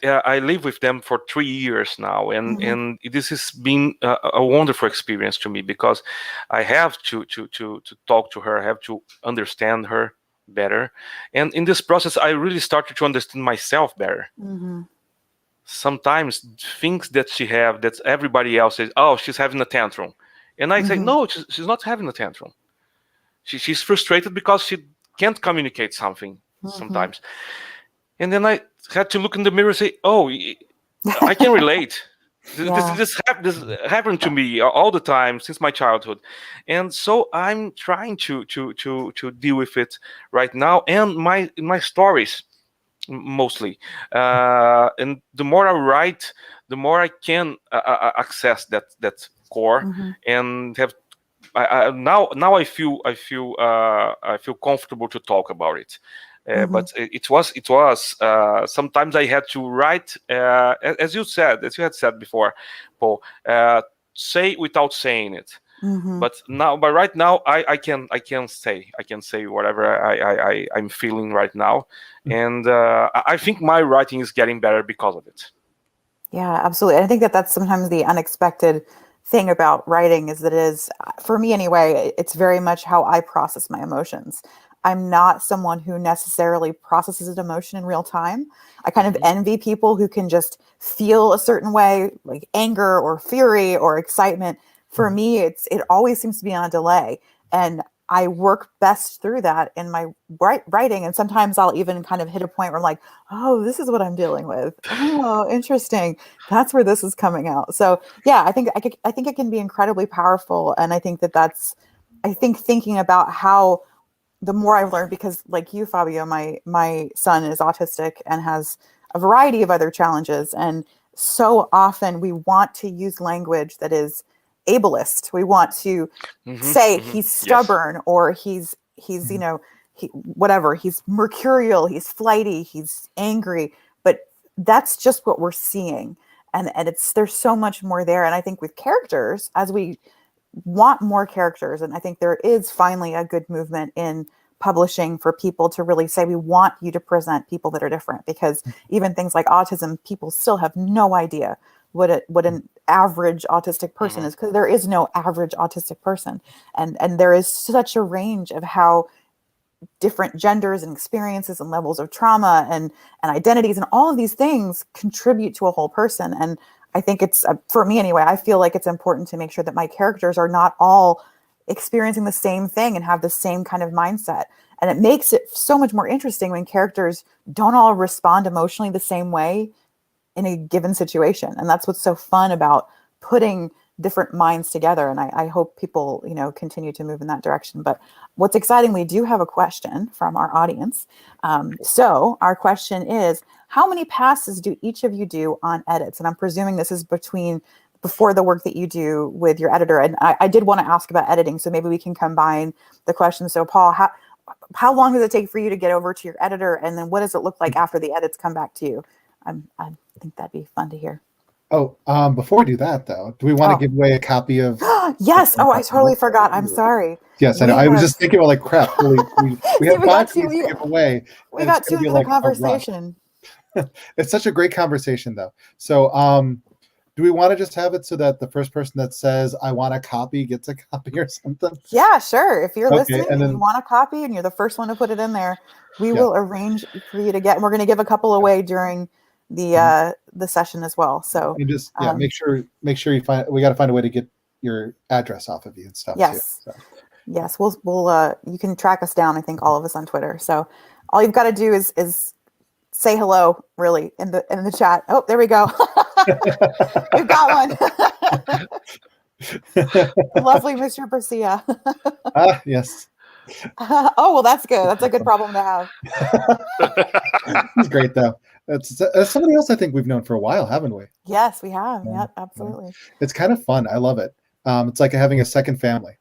I live with them for 3 years now, and this has been a wonderful experience to me, because I have to talk to her, I have to understand her better, and in this process, I really started to understand myself better. Sometimes things that she have, that everybody else says, oh, she's having a tantrum, and I say, no, she's not having a tantrum. She's frustrated because she can't communicate something sometimes. And then I had to look in the mirror and say, oh, I can relate. This happened to me all the time since my childhood. And so I'm trying to deal with it right now, and my stories mostly. And the more I write, the more I can access that core, and have now I feel comfortable to talk about it. But it was sometimes I had to write, as you had said before, Paul, say without saying it. But right now I can say whatever I'm feeling right now, and I think my writing is getting better because of it. Yeah, absolutely. I think that's sometimes the unexpected thing about writing, is that it is, for me anyway, it's very much how I process my emotions. I'm not someone who necessarily processes an emotion in real time. I kind of envy people who can just feel a certain way, like anger or fury or excitement. For me, it always seems to be on a delay. And I work best through that in my writing. And sometimes I'll even kind of hit a point where I'm like, oh, this is what I'm dealing with. Oh, interesting. That's where this is coming out. So yeah, I think it can be incredibly powerful. And I think thinking about how, the more I've learned, because like you, Fabio, my son is autistic and has a variety of other challenges. And so often we want to use language that is ableist. We want to say he's stubborn, or he's whatever, he's mercurial, he's flighty, he's angry, but that's just what we're seeing. And there's so much more there. And I think with characters, as we want more characters. And I think there is finally a good movement in publishing for people to really say, we want you to present people that are different, because even things like autism, people still have no idea what an average autistic person is, because there is no average autistic person. And there is such a range of how different genders and experiences and levels of trauma and identities and all of these things contribute to a whole person. And I think it's, for me anyway, I feel like it's important to make sure that my characters are not all experiencing the same thing and have the same kind of mindset. And it makes it so much more interesting when characters don't all respond emotionally the same way in a given situation. And that's what's so fun about putting different minds together. And I hope people, continue to move in that direction. But what's exciting, we do have a question from our audience. So our question is, how many passes do each of you do on edits? And I'm presuming this is before the work that you do with your editor. And I did want to ask about editing, so maybe we can combine the questions. So Paul, how long does it take for you to get over to your editor? And then what does it look like after the edits come back to you? I think that'd be fun to hear. Oh, before we do that, though, do we want to give away a copy of? Yes. Oh, I totally forgot. I'm sorry. Yes, I know. I was just thinking about like crap. We have 5 things to give away. We got to the conversation. It's such a great conversation, though. So, do we want to just have it so that the first person that says I want a copy gets a copy or something? Yeah, sure. If you're listening and you want a copy and you're the first one to put it in there, we will arrange for you to get. And we're going to give a couple away during the session as well. So you just make sure you find. We got to find a way to get your address off of you and stuff. Yes, too, so. Yes. We'll you can track us down. I think all of us on Twitter. So all you've got to do is say hello, really, in the chat. Oh, there we go. We've got one. Lovely, Mr. Garcia. Yes. Oh, well, that's good. That's a good problem to have. It's great, though. It's somebody else I think we've known for a while, haven't we? Yes, we have. Yep, absolutely. It's kind of fun. I love it. It's like having a second family.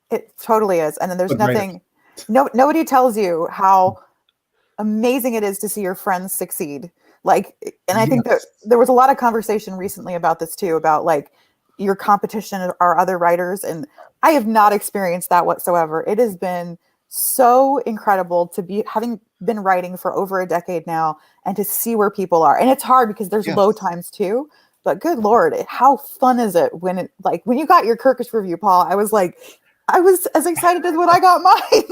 It totally is. And then there's nothing. Nobody tells you how amazing it is to see your friends succeed. Like, and I think that there was a lot of conversation recently about this too, about like your competition are other writers. And I have not experienced that whatsoever. It has been so incredible to be having been writing for over a decade now and to see where people are. And it's hard because there's low times too, but good Lord, how fun is it when you got your Kirkus review, Paul, I was as excited as when I got mine.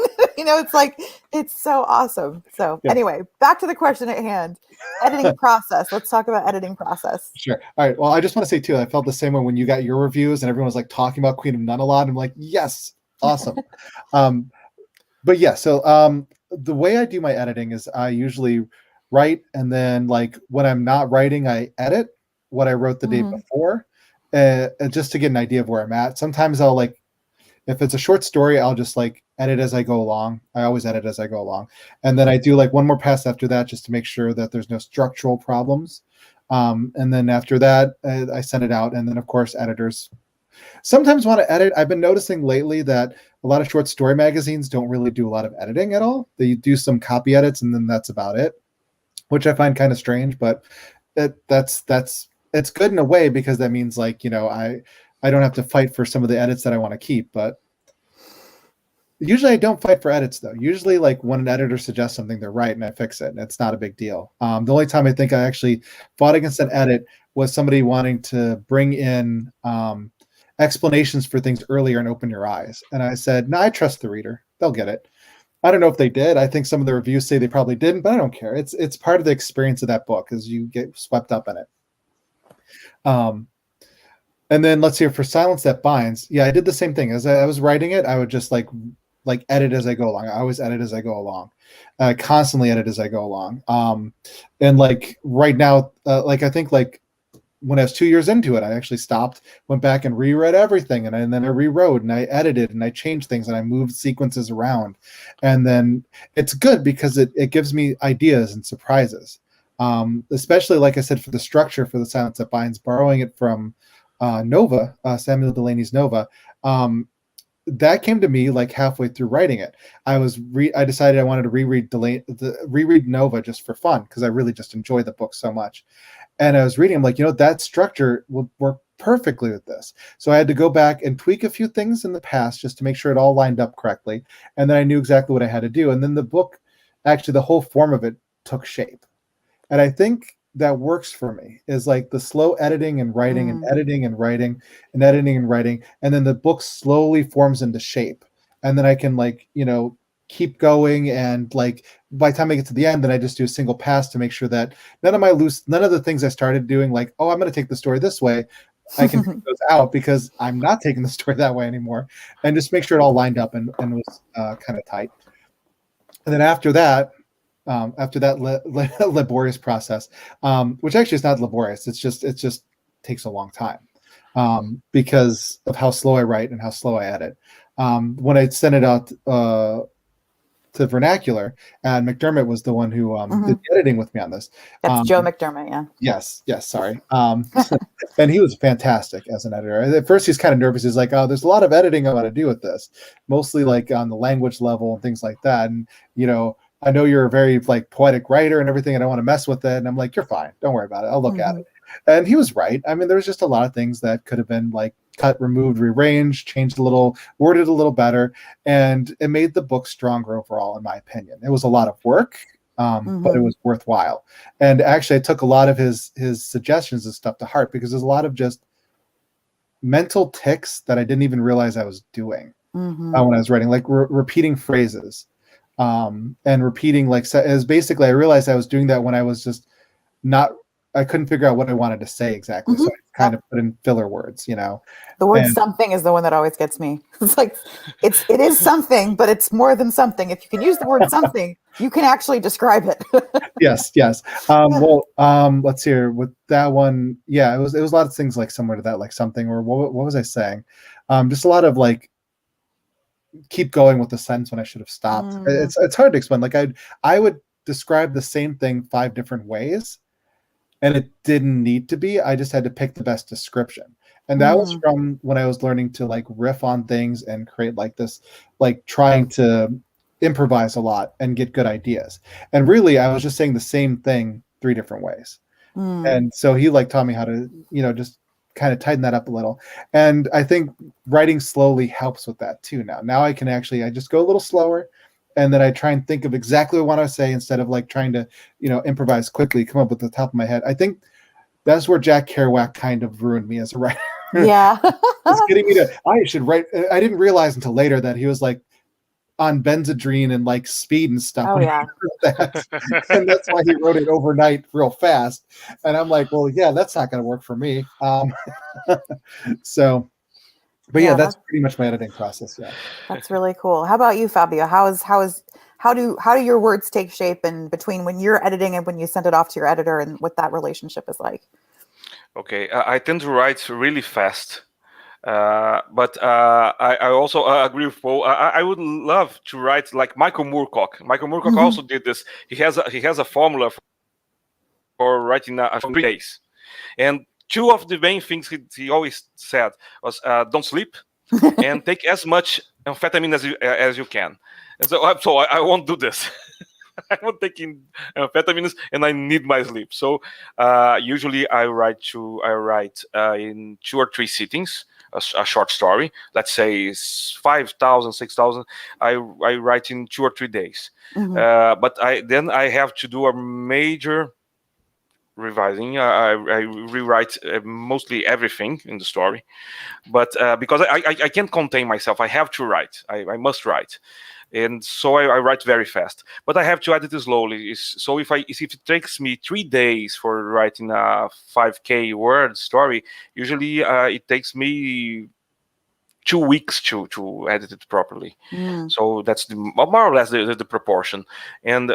It's so awesome. So anyway, back to the question at hand. Editing process. Let's talk about editing process. Sure. All right. Well, I just want to say too, I felt the same way when you got your reviews and everyone was like talking about Queen of None a lot. I'm like, yes, awesome. But yeah, so the way I do my editing is I usually write, and then like when I'm not writing, I edit what I wrote the day before, just to get an idea of where I'm at. Sometimes I'll if it's a short story, I'll just edit as I go along. I always edit as I go along. And then I do one more pass after that just to make sure that there's no structural problems. And then after that, I send it out. And then, of course, editors sometimes want to edit. I've been noticing lately that a lot of short story magazines don't really do a lot of editing at all. They do some copy edits, and then that's about it, which I find kind of strange. But it's good in a way, because that means I don't have to fight for some of the edits that I want to keep. But usually I don't fight for edits, though. Usually when an editor suggests something, they're right and I fix it, and it's not a big deal. The only time I think I actually fought against an edit was somebody wanting to bring in explanations for things earlier and open your eyes. And I said, no, I trust the reader. They'll get it. I don't know if they did. I think some of the reviews say they probably didn't, but I don't care. It's part of the experience of that book, as you get swept up in it. And then let's see, for Silence That Binds, yeah, I did the same thing. As I was writing it, I would just edit as I go along. I always edit as I go along. Constantly edit as I go along. And right now, I think when I was 2 years into it, I actually stopped, went back and reread everything, and then I rewrote and I edited and I changed things and I moved sequences around. And then it's good because it gives me ideas and surprises. Especially, like I said, for the structure for the Silence That Binds, borrowing it from Nova, Samuel Delaney's Nova. That came to me halfway through writing it. I decided I wanted to reread Nova just for fun, because I really just enjoy the book so much. And I was reading, I'm that structure would work perfectly with this. So I had to go back and tweak a few things in the past just to make sure it all lined up correctly. And then I knew exactly what I had to do. And then the book, actually, the whole form of it took shape. And I think that works for me, is like the slow editing and writing and editing and writing and editing and writing. And then the book slowly forms into shape. And then I can, like, keep going, and like by the time I get to the end, then I just do a single pass to make sure that none of the things I started doing, like, oh, I'm going to take the story this way, I can take those out, because I'm not taking the story that way anymore, and just make sure it all lined up and was kind of tight. And then after that laborious process, which actually is not laborious, it just takes a long time, because of how slow I write and how slow I edit. When I sent it out to vernacular, and McDermott was the one who did the editing with me on this. That's Joe McDermott, yeah. Yes, sorry. And he was fantastic as an editor. At first, he's kind of nervous. He's like, "Oh, there's a lot of editing I want to do with this, mostly like on the language level and things like that." And I know you're a very like poetic writer and everything, and I want to mess with it. And I'm like, "You're fine. Don't worry about it. I'll look at it." And he was right. I mean, there was just a lot of things that could have been like cut, removed, rearranged, changed a little, worded a little better, and it made the book stronger overall, in my opinion. It was a lot of work, but it was worthwhile. And actually, I took a lot of his suggestions and stuff to heart, because there's a lot of just mental tics that I didn't even realize I was doing when I was writing, like repeating phrases, and repeating as basically I realized I was doing that when I was just I couldn't figure out what I wanted to say exactly. So I kind of put in filler words, The word something is the one that always gets me. It's like, it is something, but it's more than something. If you can use the word something, you can actually describe it. Yes. Let's hear with that one. Yeah, it was a lot of things like similar to that, like something, or what was I saying? Just a lot of like, keep going with the sentence when I should have stopped. It's hard to explain. Like I would describe the same thing 5 different ways, and it didn't need to be. I just had to pick the best description. And that was from when I was learning to like riff on things and create like this, like trying to improvise a lot and get good ideas. And really, I was just saying the same thing 3 different ways. And so he like taught me how to, just kind of tighten that up a little. And I think writing slowly helps with that too. Now I can actually, I just go a little slower, and then I try and think of exactly what I want to say, instead of like trying to, improvise quickly, come up with the top of my head. I think that's where Jack Kerouac kind of ruined me as a writer. Yeah. It's getting me I should write. I didn't realize until later that he was like on Benzedrine and like speed and stuff. Oh, yeah. And that's why he wrote it overnight real fast. And I'm like, well, yeah, that's not going to work for me. So, but yeah, that's pretty much my editing process. Yeah. That's really cool. How about you, Fabio? How do your words take shape in between when you're editing and when you send it off to your editor, and what that relationship is like? Okay, I tend to write really fast, but I also agree with Paul. I would love to write like Michael Moorcock. Michael Moorcock also did this. He has a formula for writing 3 days, and 2 of the main things he always said was don't sleep and take as much amphetamine as you can. And so I won't do this. I'm not taking amphetamines, and I need my sleep. So usually I write in 2 or 3 sittings, a short story. Let's say 5,000, 6,000. I write in 2 or 3 days. But then I have to do a major revising. I rewrite mostly everything in the story, but because I can't contain myself, I have to write. I must write. And so I write very fast, but I have to edit it slowly. So if it takes me 3 days for writing a 5K word story, usually it takes me 2 weeks to edit it properly. So that's more or less the proportion. And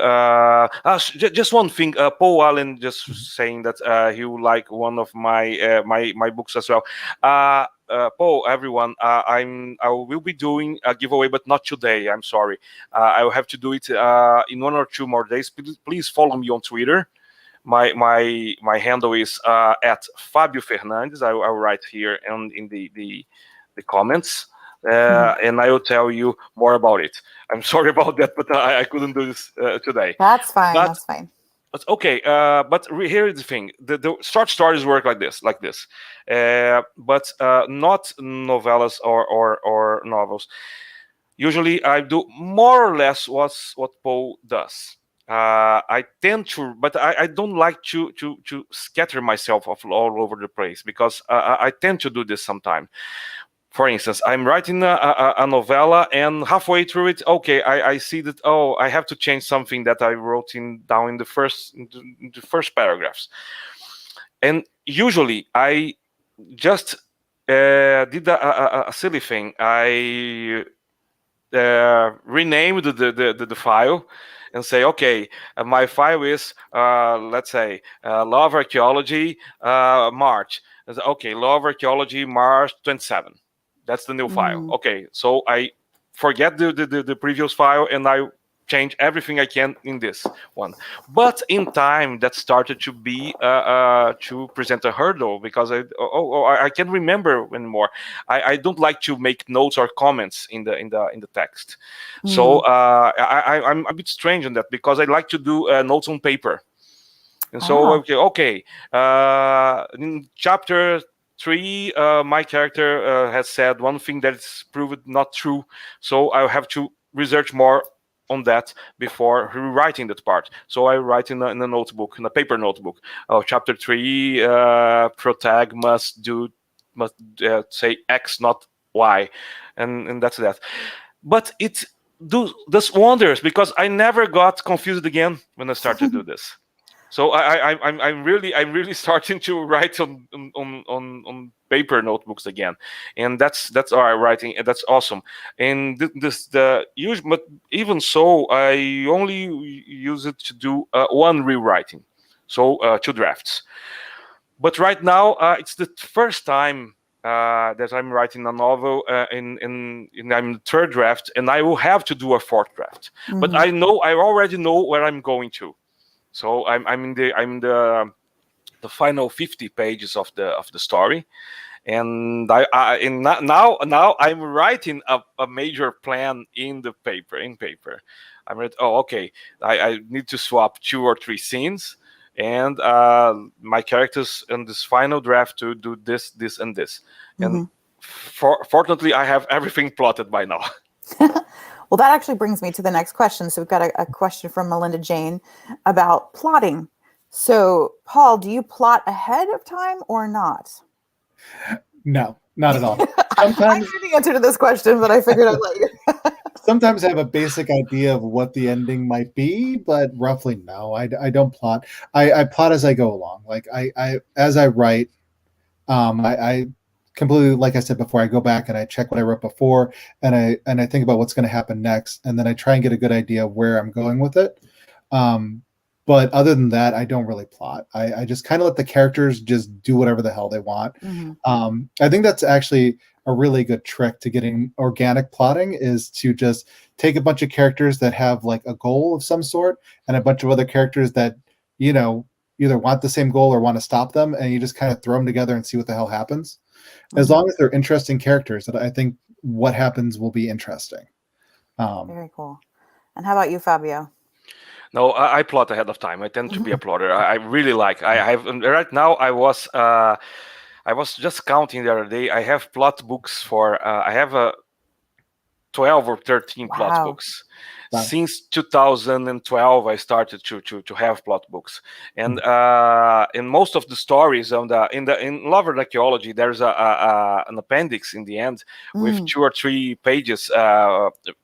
just one thing, Paul Allen just saying that he would like one of my my books as well. Paul, everyone, I will be doing a giveaway, but not today. I'm sorry. I will have to do it in 1 or 2 more days. Please follow me on Twitter. My handle is at Fabio Fernandes. I'll write here in the comments, and I will tell you more about it. I'm sorry about that, but I couldn't do this today. That's fine. But that's fine. But okay, but here is the thing: the short stories work like this, but not novellas or novels. Usually, I do more or less what Poe does. I tend to, but I don't like to scatter myself all over the place, because I tend to do this sometimes. For instance, I'm writing a novella, and halfway through it, okay, I see that, oh, I have to change something that I wrote down in the first paragraphs. And usually I just did a silly thing. I renamed the file and say, okay, my file is, let's say, Law of Archaeology, March. Okay, Law of Archaeology, March 27. That's the new file. Okay, so I forget the previous file, and I change everything I can in this one. But in time, that started to be to present a hurdle, because I can't remember anymore. I don't like to make notes or comments in the text. So I'm a bit strange on that, because I like to do notes on paper. And so in chapter 3, my character has said one thing that's proved not true, so I have to research more on that before rewriting that part. So I write in a notebook, in a paper notebook. Chapter 3, protag must say X, not Y, and that's that. But it does wonders, because I never got confused again when I started to do this. So I'm really starting to write on paper notebooks again, and that's our writing, and that's awesome. And but even so, I only use it to do one rewriting, so 2 drafts. But right now, it's the first time that I'm writing a novel, in I'm the 3rd draft, and I will have to do a 4th draft. But I already know where I'm going to. So I'm in the final 50 pages of the story, and now I'm writing a major plan in paper. I'm ready. Oh, okay. I need to swap 2 or 3 scenes, and my characters in this final draft to do this, and this. And fortunately, I have everything plotted by now. Well, that actually brings me to the next question. So we've got a question from Melinda Jane about plotting. So, Paul, do you plot ahead of time or not? No, not at all. I knew the answer to this question, but I figured I'd let you. Sometimes I have a basic idea of what the ending might be, but roughly no. I don't plot. I plot as I go along. Like as I write, I completely, like I said before, I go back and I check what I wrote before, and I think about what's going to happen next, and then I try and get a good idea of where I'm going with it. But other than that, I don't really plot. I just kind of let the characters just do whatever the hell they want. I think that's actually a really good trick to getting organic plotting, is to just take a bunch of characters that have like a goal of some sort, and a bunch of other characters that, either want the same goal or want to stop them, and you just kind of throw them together and see what the hell happens. As long as they're interesting characters, that I think what happens will be interesting. Very cool. And how about you, Fabio? No, I plot ahead of time. I tend to be a plotter. I really like. I have right now. I was just counting the other day. I have plot books for. I have 12 or 13 plot books. Wow. Since 2012, I started to have plot books, and in most of the stories in Love and Archaeology, there's an appendix in the end with 2 or 3 pages,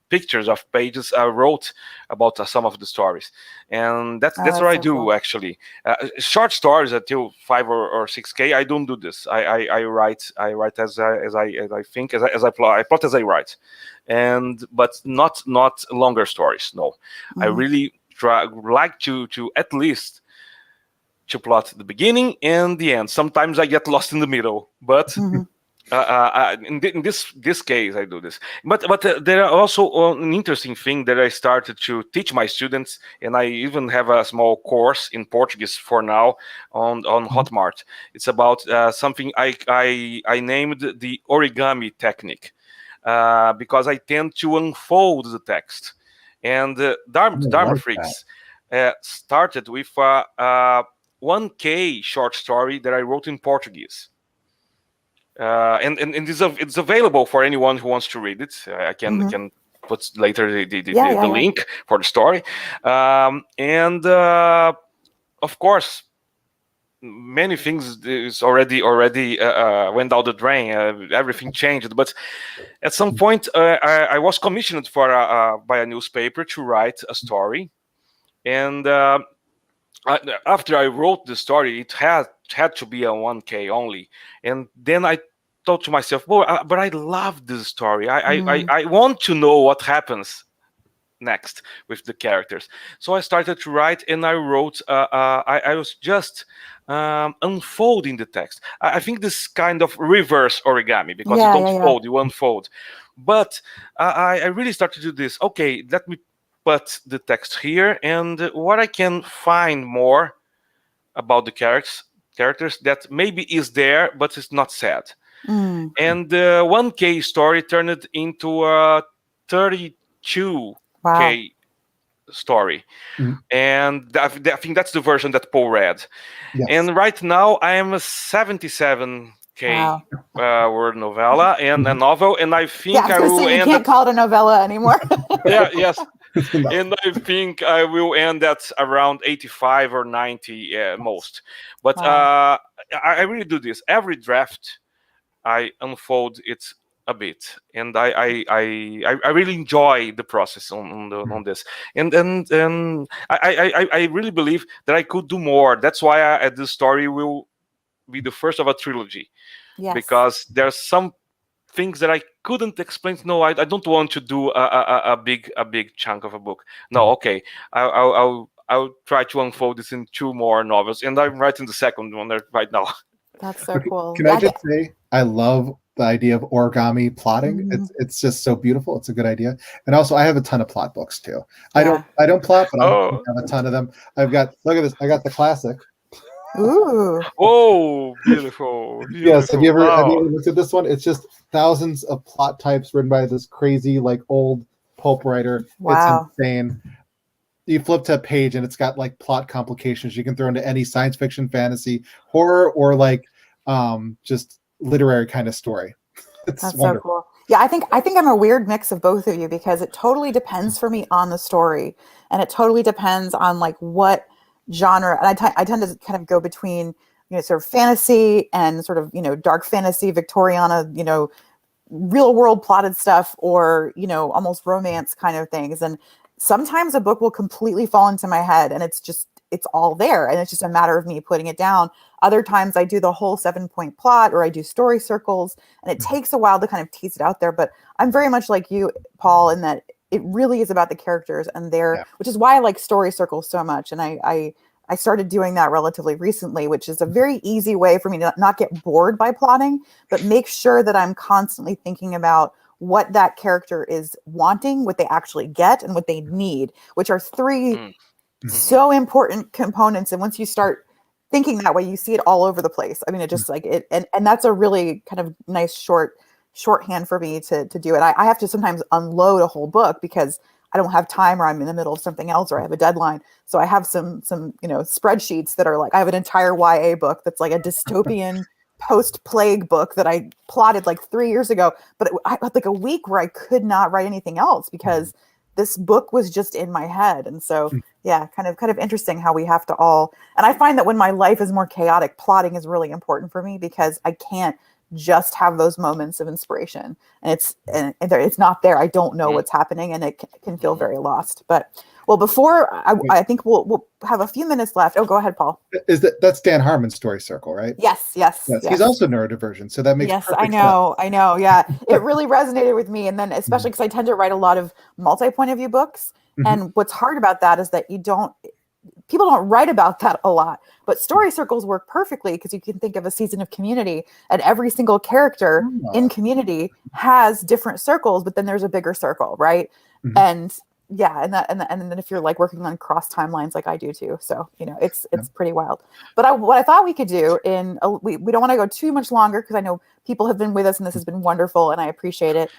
pictures of pages I wrote about some of the stories, and that's what I do. Cool. Actually, short stories until 5 or 6K. I don't do this. I write as I think, as I plot. I plot as I write, but not longer stories. No, I really like to at least to plot the beginning and the end. Sometimes I get lost in the middle, but in this case I do this. But there are also an interesting thing that I started to teach my students, and I even have a small course in Portuguese for now on Hotmart. It's about something I named the origami technique. Because I tend to unfold the text, and Dharma freaks. started with a 1K short story that I wrote in Portuguese. And it's available for anyone who wants to read it. I can put later the link for the story. And of course, many things is already went down the drain. Everything changed, but at some point, I was commissioned for by a newspaper to write a story, and after I wrote the story, it had to be a 1K only, and then I thought to myself, well, but I love this story. I want to know what happens next with the characters. So I started to write, and I wrote. I was just unfolding the text. I think this kind of reverse origami, because you don't fold, you unfold. But I really started to do this. Okay, let me put the text here, and what I can find more about the characters that maybe is there, but it's not said. And the 1K story turned into a 32K story. And I think that's the version that Paul read. Yes. And right now I am a 77K word novella and a novel, and I think I will end. You can't call it a novella anymore. Yes. And I think I will end at around 85 or 90 most. But I really do this. Every draft, I unfold it a bit, and I really enjoy the process on this, and I really believe that I could do more. That's why this story will be the first of a trilogy, because there's some things that I couldn't explain. No, I don't want to do a big chunk of a book. No, okay, I'll try to unfold this in 2 more novels, and I'm writing the second one right now. That's so cool. Can I just say, I love the idea of origami plotting. It's just so beautiful. It's a good idea. And also, I have a ton of plot books too. I don't plot, but I have a ton of them. Look at this. I got the classic. Ooh. Oh, beautiful. Yes. Have you ever looked at this one? It's just thousands of plot types written by this crazy, like, old pulp writer. Wow. It's insane. You flip to a page and it's got like plot complications you can throw into any science fiction, fantasy, horror, or like just literary kind of story. That's wonderful. So cool. Yeah, I think I'm a weird mix of both of you, because it totally depends for me on the story, and it totally depends on like what genre. And I tend to kind of go between, sort of fantasy and sort of, dark fantasy, Victoriana, real world plotted stuff, or, almost romance kind of things. And sometimes a book will completely fall into my head, and it's all there, and it's just a matter of me putting it down. Other times I do the whole 7-point plot, or I do story circles, and it takes a while to kind of tease it out there. But I'm very much like you, Paul, in that it really is about the characters and which is why I like story circles so much. And I started doing that relatively recently, which is a very easy way for me to not get bored by plotting, but make sure that I'm constantly thinking about what that character is wanting, what they actually get, and what they need, which are 3 so important components. And once you start thinking that way, you see it all over the place. I mean, it just like it, and that's a really kind of nice shorthand for me to do it. I have to sometimes unload a whole book because I don't have time, or I'm in the middle of something else, or I have a deadline. So I have some spreadsheets that are like, I have an entire YA book that's like a dystopian post-plague book that I plotted like 3 years ago, but I had like a week where I could not write anything else because this book was just in my head. And so, yeah, kind of interesting how we have to all, and I find that when my life is more chaotic, plotting is really important for me, because I can't just have those moments of inspiration, and it's not there. I don't know what's happening, and it can feel very lost. But well, before I think we'll have a few minutes left. Oh, go ahead, Paul. That's Dan Harmon's story circle, right? Yes. He's also neurodivergent, so that makes I know. Yeah, it really resonated with me, and then especially because I tend to write a lot of multi-point of view books, and what's hard about that is that people don't write about that a lot, but story circles work perfectly, because you can think of a season of Community, and every single character in Community has different circles, but then there's a bigger circle, right? And yeah, and then if you're like working on cross timelines like I do too, so it's pretty wild. But what I thought we could do we don't want to go too much longer, because I know people have been with us and this has been wonderful and I appreciate it.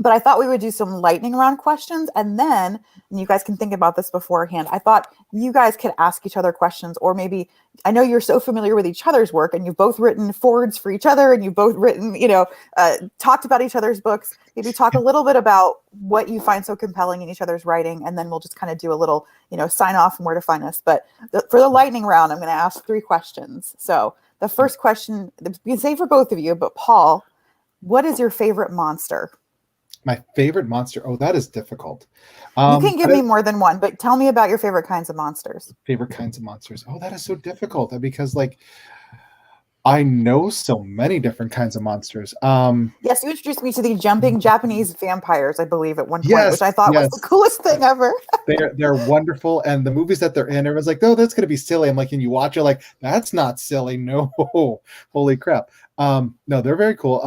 But I thought we would do some lightning round questions, and then, and you guys can think about this beforehand, I thought you guys could ask each other questions, or maybe, I know you're so familiar with each other's work, and you've both written forwards for each other, and you've both written, talked about each other's books. Maybe talk a little bit about what you find so compelling in each other's writing, and then we'll just kind of do a little, sign off and where to find us. But for the lightning round, I'm going to ask 3 questions. So the first question, you can say for both of you, but Paul, what is your favorite monster? My favorite monster? Oh, that is difficult. You can give me more than one, but tell me about your favorite kinds of monsters. Favorite kinds of monsters. Oh, that is so difficult because, I know so many different kinds of monsters. Yes, you introduced me to the jumping Japanese vampires, I believe, at one point, Yes, which I thought was the coolest thing ever. They're wonderful, and the movies that they're in, everyone's like, "Oh, that's going to be silly." I'm like, and you watch, you're like, "That's not silly." No, holy crap. No, they're very cool.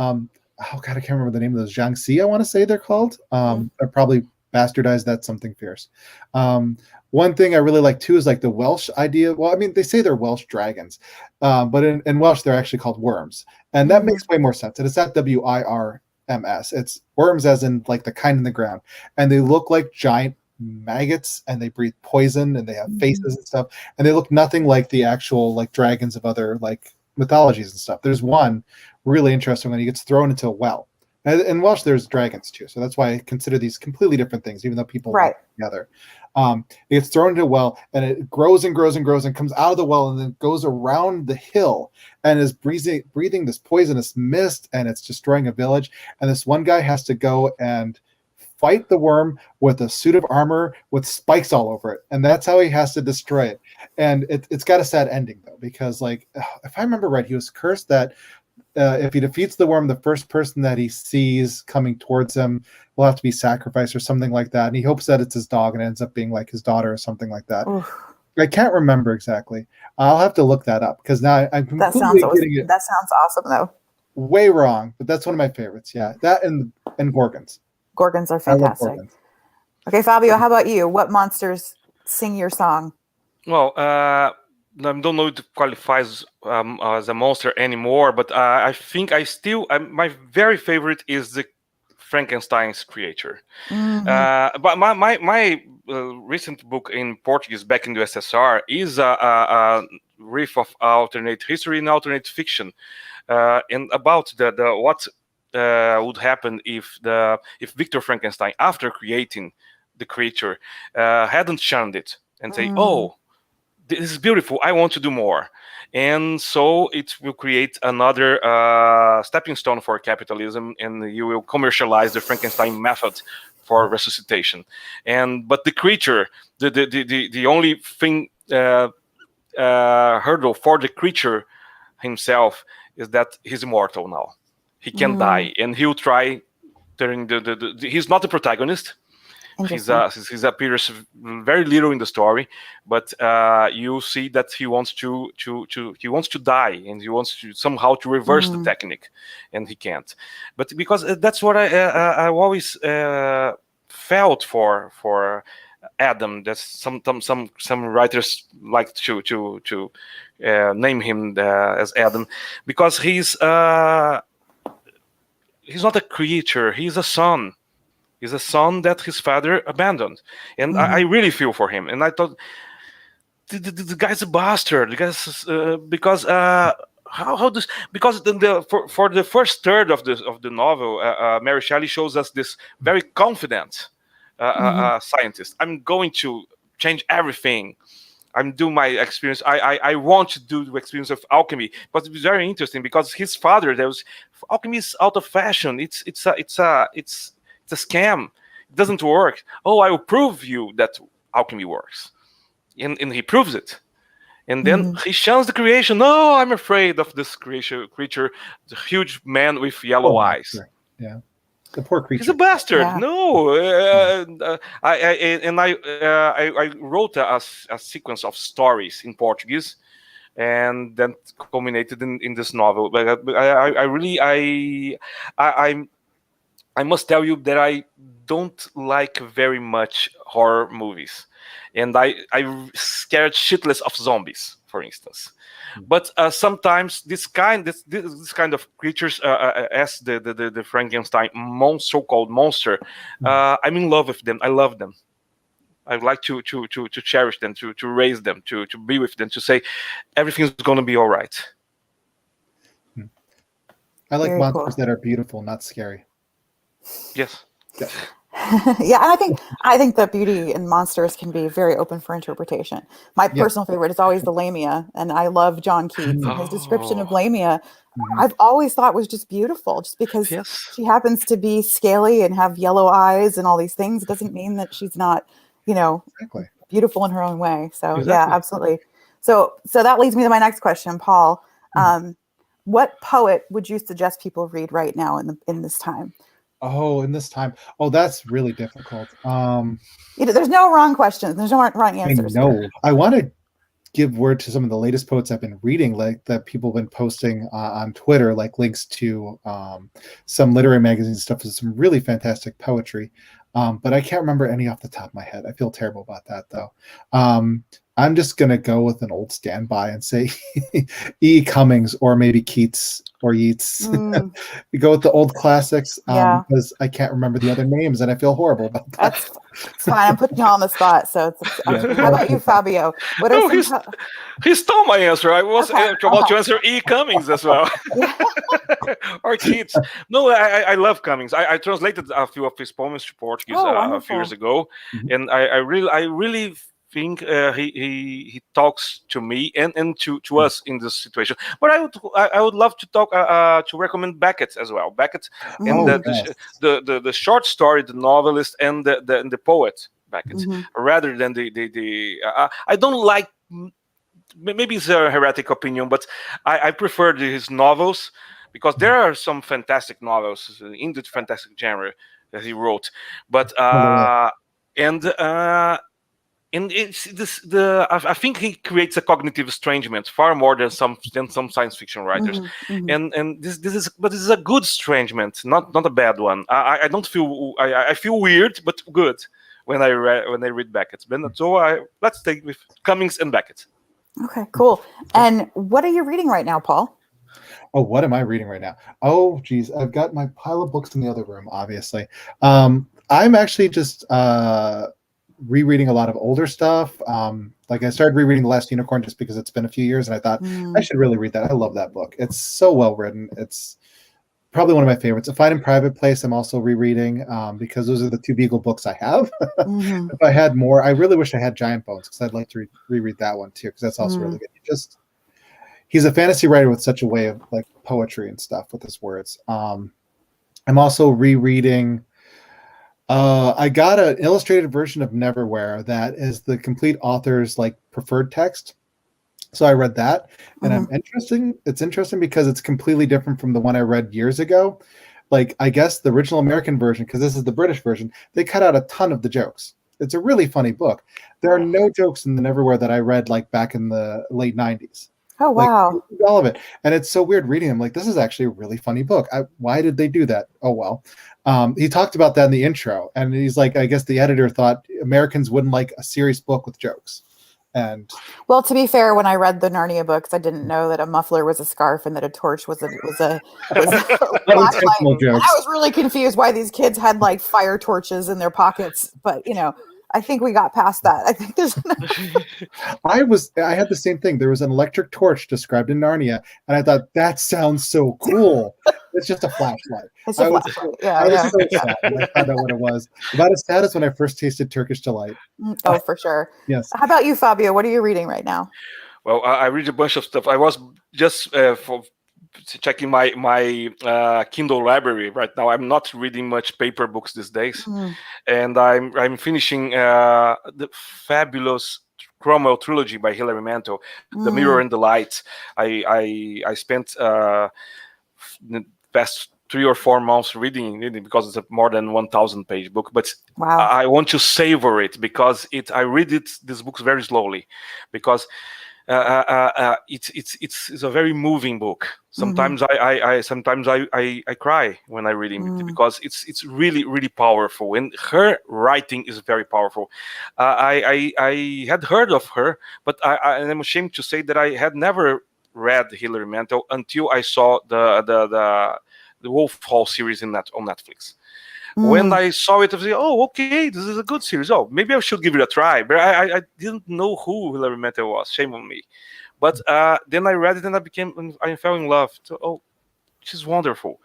Oh God, I can't remember the name of those. Jiangxi, I want to say they're called. I probably bastardized that. Something fierce. One thing I really like too is the Welsh idea. Well, I mean, they say they're Welsh dragons, but in Welsh they're actually called worms, and that makes way more sense. And it's not WIRMS. It's worms, as in the kind in the ground, and they look like giant maggots, and they breathe poison, and they have faces and stuff, and they look nothing like the actual dragons of other mythologies and stuff. There's one really interesting when he gets thrown into a well. And in Welsh, there's dragons too, so that's why I consider these completely different things, even though people work together. It gets thrown into a well, and it grows and grows and grows, and comes out of the well, and then goes around the hill, and is breathing this poisonous mist, and it's destroying a village. And this one guy has to go and fight the worm with a suit of armor with spikes all over it, and that's how he has to destroy it. And it's got a sad ending though, because if I remember right, he was cursed that if he defeats the worm, the first person that he sees coming towards him will have to be sacrificed or something like that. And he hopes that it's his dog, and it ends up being his daughter or something like that. Oof. I can't remember exactly. I'll have to look that up, because now I'm completely getting it. That sounds awesome though. Way wrong, but that's one of my favorites. Yeah, that and gorgons. Gorgons are fantastic. Gorgons. Okay, Fabio, how about you? What monsters sing your song? Well, I don't know if it qualifies as a monster anymore, but I think my very favorite is the Frankenstein's creature. But my recent book in Portuguese, back in the USSR, is a riff of alternate history and alternate fiction, and about what would happen if Victor Frankenstein, after creating the creature, hadn't shunned it and say, "Oh, this is beautiful, I want to do more." And so it will create another stepping stone for capitalism, and you will commercialize the Frankenstein method for resuscitation. But the creature, the only thing hurdle for the creature himself is that he's immortal now. He can die, and he'll try during he's not the protagonist. He appears very little in the story, but you see that he wants to die, and he wants to somehow to reverse the technique, and he can't. But because that's what I always felt for Adam. That's some writers like to name him as Adam, because he's not a creature. He's a son. He's a son that his father abandoned, and I really feel for him. And I thought, the guy's a bastard. The guy's because how this, because for the first third of the novel, Mary Shelley shows us this very confident scientist. I'm going to change everything. I'm doing my experience. I want to do the experience of alchemy, but it's very interesting because his father, alchemy is out of fashion. It's a scam. It doesn't work. Oh, I will prove you that alchemy works, and he proves it. And then he shuns the creation. No, I'm afraid of this creature, the huge man with yellow eyes. Sure. Yeah. The poor creature. He's a bastard. Yeah. No, I wrote a sequence of stories in Portuguese, and then culminated in this novel. But I must tell you that I don't like very much horror movies, and I scared shitless of zombies for instance. But sometimes this kind of creatures, as the Frankenstein so-called monster, I'm in love with them. I love them. I like to cherish them, to raise them, to be with them, to say everything's going to be all right. I like Very monsters cool. that are beautiful, not scary. Yes. Yeah. Yeah, and I think that beauty in monsters can be very open for interpretation. My Yeah. personal favorite is always the Lamia, and I love John Keats and his description of Oh. Lamia. Mhm. I've always thought was just beautiful, just because Yes. she happens to be scaly and have yellow eyes and all these things. It doesn't mean that she's not, Exactly. beautiful in her own way. So yeah, Exactly. absolutely. So that leads me to my next question, Paul. What poet would you suggest people read right now in this time? Oh, in this time. Oh, that's really difficult. There's no wrong questions. There's no wrong I answers. know. I want to give word to some of the latest poets I've been reading, like that people have been posting on Twitter, like links to some literary magazines and stuff with some really fantastic poetry. But I can't remember any off the top of my head. I feel terrible about that, though. I'm just going to go with an old standby and say E. Cummings, or maybe Keats or Yeats. We go with the old classics Yeah. because I can't remember the other names and I feel horrible about that. It's fine. I'm putting you on the spot. So Yeah. how about you, Fabio? What are No, some he stole my answer. I was Okay. about to answer E. Cummings as well. Yeah. Or Keats. No, I love Cummings. I translated a few of his poems to Portuguese Oh, a few years ago, and I really think he talks to me and to us in this situation. But I would love to talk to recommend Beckett as well. Beckett and the short story, the novelist, and the poet Beckett, rather than the I don't like. Maybe it's a heretic opinion, but I prefer his novels, because there are some fantastic novels in the fantastic genre that he wrote. But and it's this I think he creates a cognitive estrangement far more than some science fiction writers. And this is a good estrangement, not a bad one. I don't feel I feel weird, but good when I read Beckett. So let's take with Cummings and Beckett. Okay, cool. And what are you reading right now, Paul? Oh, what am I reading right now? Oh, geez, I've got my pile of books in the other room, obviously. I'm actually just rereading a lot of older stuff. Like I started rereading The Last Unicorn just because it's been a few years, and I thought I should really read that. I love that book. It's so well written. It's probably one of my favorites. A Fight in Private Place I'm also rereading because those are the two Beagle books I have. If I had more, I really wish I had Giant Bones, because I'd like to reread that one too, because that's also really good. He's a fantasy writer with such a way of like poetry and stuff with his words. I'm also rereading. I got an illustrated version of Neverwhere that is the complete author's like preferred text. So I read that, and it's interesting because it's completely different from the one I read years ago. Like, I guess the original American version, because this is the British version, they cut out a ton of the jokes. It's a really funny book. There are no jokes in the Neverwhere that I read like back in the late 90s. Oh, wow. Like, all of it. And it's so weird reading them. Like, this is actually a really funny book. Why did they do that? Oh, well. He talked about that in the intro, and he's like, I guess the editor thought Americans wouldn't like a serious book with jokes. And well, to be fair, when I read the Narnia books, I didn't know that a muffler was a scarf and that a torch was a flashlight. I was really confused why these kids had like fire torches in their pockets, but I think we got past that. I think there's I had the same thing. There was an electric torch described in Narnia, and I thought, that sounds so cool. It's just a flashlight. It's a flashlight. I was so sad when I found out what it was. About as sad as when I first tasted Turkish Delight. Oh, for sure. Yes. How about you, Fabio? What are you reading right now? Well, I read a bunch of stuff. I was just for checking my Kindle library right now. I'm not reading much paper books these days, and I'm finishing the fabulous Cromwell trilogy by Hilary Mantel, The Mirror and the Light. I spent the past 3 or 4 months reading it because it's a more than 1,000 page book, but I want to savor it because I read these books very slowly, because It's a very moving book. Sometimes I cry when I read it because it's really really powerful, and her writing is very powerful. I had heard of her, but I'm ashamed to say that I had never read Hilary Mantel until I saw the Wolf Hall series on Netflix. When I saw it, I was like, "Oh, okay, this is a good series. Oh, maybe I should give it a try." But I didn't know who Hilary Mantel was. Shame on me. But then I read it and I fell in love. So, oh, she's wonderful.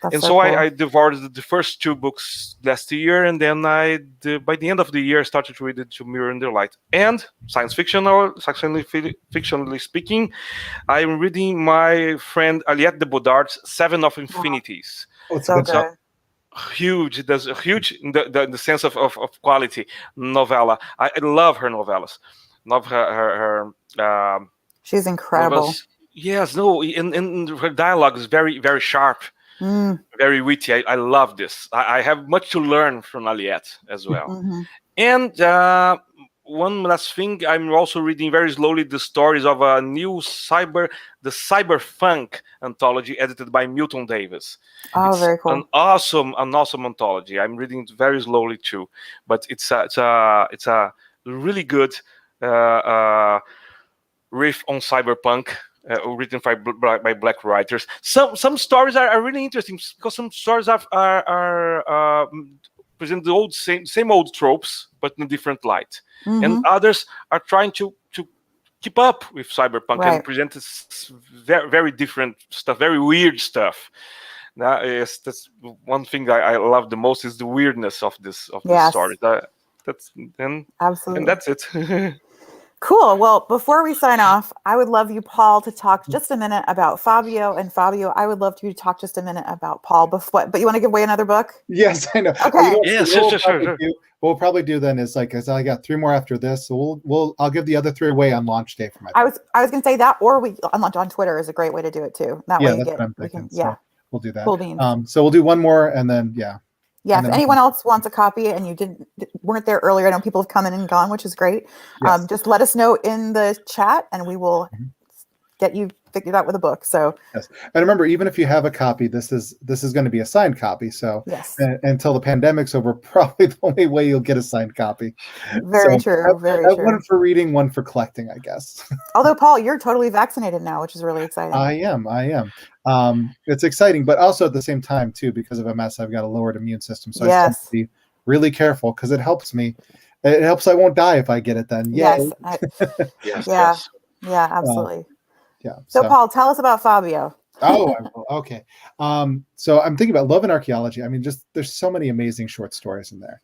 That's And so so cool. I devoured the first two books last year, and then by the end of the year, I started to read it to Mirror and Light. And science fiction, or fictionally speaking, I'm reading my friend Aliette de Bodard's Seven of Infinities. Oh, it's So a good. good. Huge. There's a huge in the sense of quality novella. I love her novellas. Love her She's incredible. novellas. Yes, no, and her dialogue is very very sharp, very witty. I love this. I have much to learn from Aliette as well. And one last thing, I'm also reading very slowly the stories of a new the cyberpunk anthology edited by Milton Davis. Oh, It's very cool. an awesome anthology. I'm reading it very slowly too, but it's a really good riff on cyberpunk. Written by black writers. Some stories are really interesting because some stories are present the same old tropes, but in a different light. And others are trying to keep up with cyberpunk and present this very, very different stuff, very weird stuff. That's one thing I love the most is the weirdness of this story. Absolutely. And that's it. Cool. Well, before we sign off, I would love you, Paul, to talk just a minute about Fabio. And Fabio, I would love you to talk just a minute about Paul. But you want to give away another book? Yes, I know. Okay. Yes, What we'll probably do then is because I got 3 more after this, so I'll give the other 3 away on launch day for my. I was going to say that, or we on Twitter is a great way to do it too. That way you that's get. what I'm thinking. Yeah, so we'll do that. Cool beans. So we'll do one more and then Yeah, if anyone else wants a copy and you weren't there earlier, I know people have come in and gone, which is great. Yes. Just let us know in the chat and we will get you figured out with a book. So yes, and remember, even if you have a copy, this is going to be a signed copy. So yes, until the pandemic's over, probably the only way you'll get a signed copy. Very true. Very true. One for reading, one for collecting, I guess. Although Paul, you're totally vaccinated now, which is really exciting. I am. It's exciting, but also at the same time too, because of MS, I've got a lowered immune system, so I still have to be really careful because it helps me. It helps I won't die if I get it then. Yes. Yes. Yeah, absolutely. Yeah. So Paul, tell us about Fabio. Okay. So I'm thinking about Love and Archaeology. I mean, just there's so many amazing short stories in there.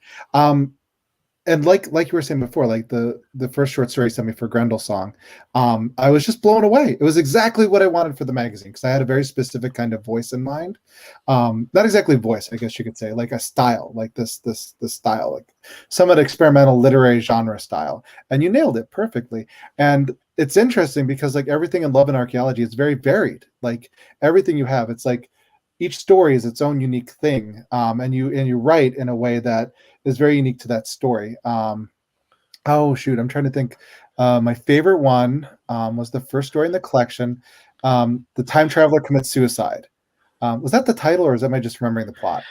And like you were saying before, like the first short story you sent me for Grendel's song, I was just blown away. It was exactly what I wanted for the magazine because I had a very specific kind of voice in mind. Not exactly voice, I guess you could say, like a style, like this style, like somewhat experimental literary genre style. And you nailed it perfectly. And it's interesting because like everything in Love and Archaeology is very varied. Like everything you have, it's like each story is its own unique thing, and you write in a way that is very unique to that story. Oh shoot, I'm trying to think. My favorite one was the first story in the collection. The time traveler commits suicide. Was that the title, or is that just remembering the plot?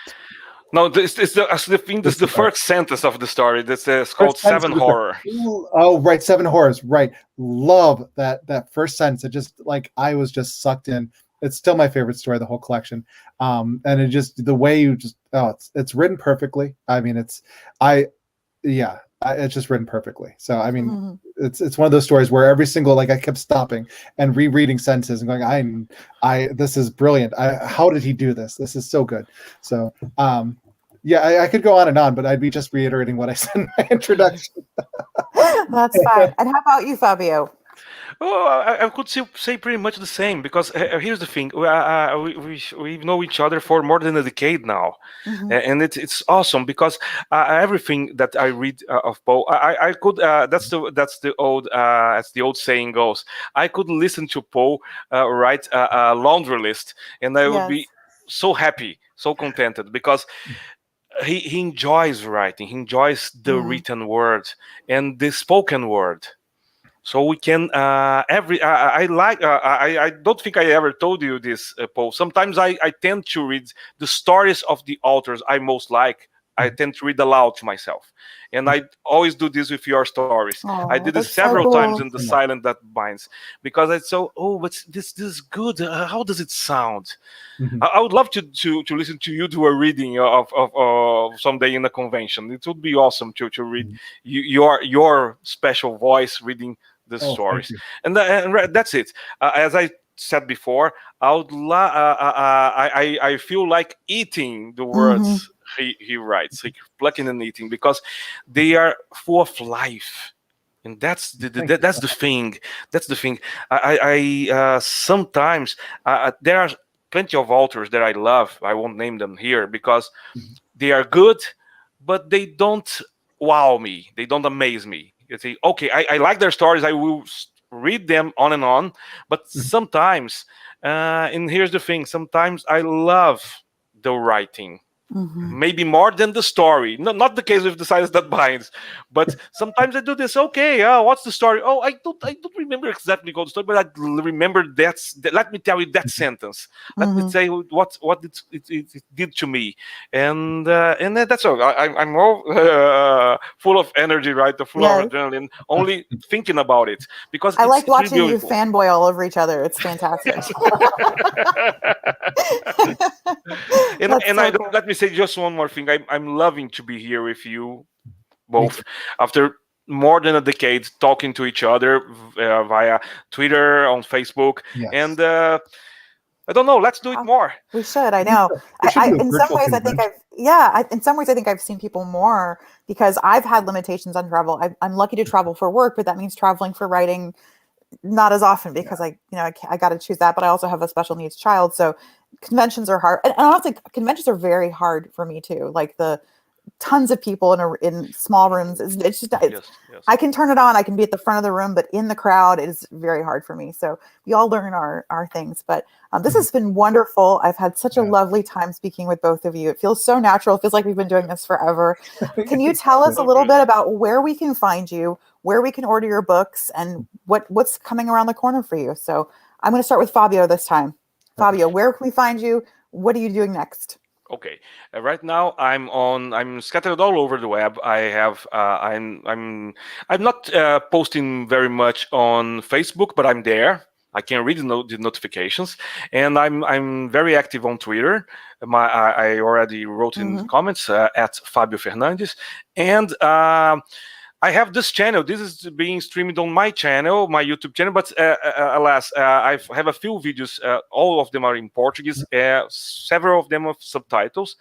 No, this is the first sentence of the story. This is called Seven Horror. Oh, right, Seven Horrors. Right, love that first sentence. It just I was just sucked in. It's still my favorite story of the whole collection. And it just the way you just it's written perfectly. I mean, it's just written perfectly. So I mean, it's one of those stories where every single I kept stopping and rereading sentences and going, this is brilliant. How did he do this? This is so good. So I could go on and on, but I'd be just reiterating what I said in my introduction. That's fine. And how about you, Fabio? Oh, I could say pretty much the same because here's the thing: we know each other for more than a decade now, and it's awesome because everything that I read of Poe, I could. That's the old as the old saying goes. I could listen to Poe write a laundry list, and I would be so happy, so contented because he enjoys writing. He enjoys the written word and the spoken word. So we can I like I don't think I ever told you this, Paul. Sometimes I tend to read the stories of the authors I most like. I tend to read aloud to myself, and I always do this with your stories. I Oh, did this that's so several times cool. in the Silent That Binds, because I so but this is good. How does it sound? Mhm. I would love to listen to you do a reading of someday in a convention. It would be awesome to read Mhm. your special voice reading the Oh, thank stories, you. and that's it. As I said before, I feel like eating the Hmm. words he writes, like plucking and eating, because they are full of life. And Thank you. that's the thing. That's the thing. I sometimes there are plenty of authors that I love. I won't name them here because Mhm. they are good, but they don't wow me. They don't amaze me. You see, okay, I like their stories. I will read them on and on. But Mhm. sometimes, and here's the thing: sometimes I love the writing, Hmm. maybe more than the story. Not the case with the silence that binds, but sometimes I do this. Okay, what's the story? Oh, I don't remember exactly all the story, but remember let me tell you that sentence. Let me Hmm. tell you what it did to me, and that's all. I'm all full of energy, right? Full of Yes. adrenaline, only thinking about it because I it's like it's really watching you beautiful. fanboy all over each other. It's fantastic. Yes. and That's and so I cool. let me say just one more thing. I'm loving to be here with you Me too. both after more than a decade talking to each other via Twitter, on Facebook, Yes. and I don't know. Let's do it Oh, more. we should. I We know. should, we should do a In some virtual ways, I think convention. in some ways, I think I've seen people more because I've had limitations on travel. I'm lucky to travel for work, but that means traveling for writing not as often Yeah. because I got to choose that. But I also have a special needs child, so conventions are hard. And honestly, conventions are very hard for me too. Like the tons of people in small rooms. It's just Yes, yes, I can turn it on. I can be at the front of the room, but in the crowd, it is very hard for me. So we all learn our things. But this Mhm. has been wonderful. I've had such a Yeah. lovely time speaking with both of you. It feels so natural. It feels like we've been doing this forever. Can you tell us a so little good. bit about where we can find you, where we can order your books, and what's coming around the corner for you? So I'm going to start with Fabio this time. Fabio, where can we find you? What are you doing next? Okay. Right now, I'm scattered all over the web. I have. I'm not posting very much on Facebook, but I'm there. I can read the notifications, and I'm very active on Twitter. I already wrote in the Hmm. comments at Fabio Fernandes, and I have this channel. This is being streamed on my channel, my YouTube channel. But alas, I have a few videos. All of them are in Portuguese. Several of them have subtitles.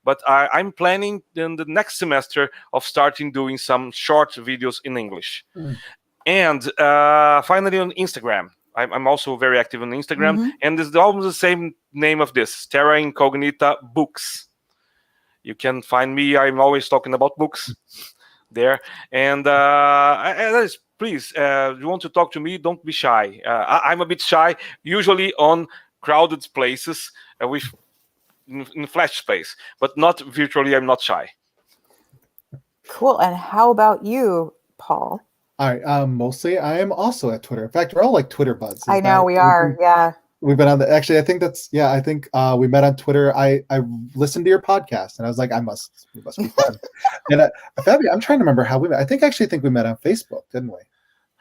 But I'm planning in the next semester of starting doing some short videos in English. Mm. And finally, on Instagram. I'm also very active on Instagram, Hmm. and it's almost the same name of this: Terra Incognita Books. You can find me. I'm always talking about books there. And please, you want to talk to me? Don't be shy. I'm a bit shy, usually on crowded places with in flash space, but not virtually. I'm not shy. Cool. And how about you, Paul? All right. Mostly, I am also at Twitter. In fact, we're all like Twitter buds. I Is that know we are. Yeah. we've been on the? Actually, I think that's yeah. I think we met on Twitter. I listened to your podcast, and I was like, we must be friends. And Fabio, I'm trying to remember how we met. I think we met on Facebook, didn't we?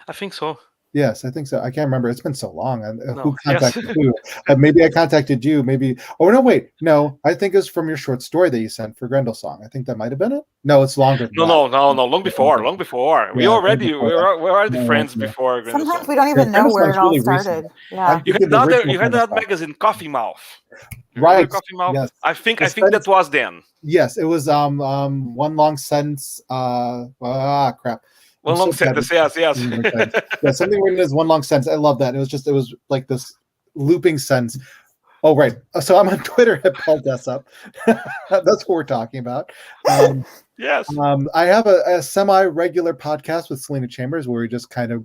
I think so. Yes, I think so. I can't remember. It's been so long. And who No. Yes. contacted who? Maybe I contacted you. Maybe. Oh no, wait. No, I think it was from your short story that you sent for Grendel Song. I think that might have been it. No, it's longer than No, that. no, no, no. Long Yeah, before, long before. We yeah, long already before that. we're already No, friends yeah. before Grindel Sometimes Song. we don't Yeah, even know Grendel where it Song's all really recent. started. I'm Yeah. thinking the original You had Grendel that Song. magazine, Coffee Mouth. You remember Right. Coffee Mouth? Yes. I The think that sentence. was then. Yes, it was one long sentence. Crap. I'm One so long bad with sentence. Yes, yes. one long sentence. Yeah, something written as one long sentence. I love that. It was like this looping sentence. Oh, right. So I'm on Twitter at Paul Jessup. That's what we're talking about. Um, Yes. I have a semi-regular podcast with Selena Chambers where we just kind of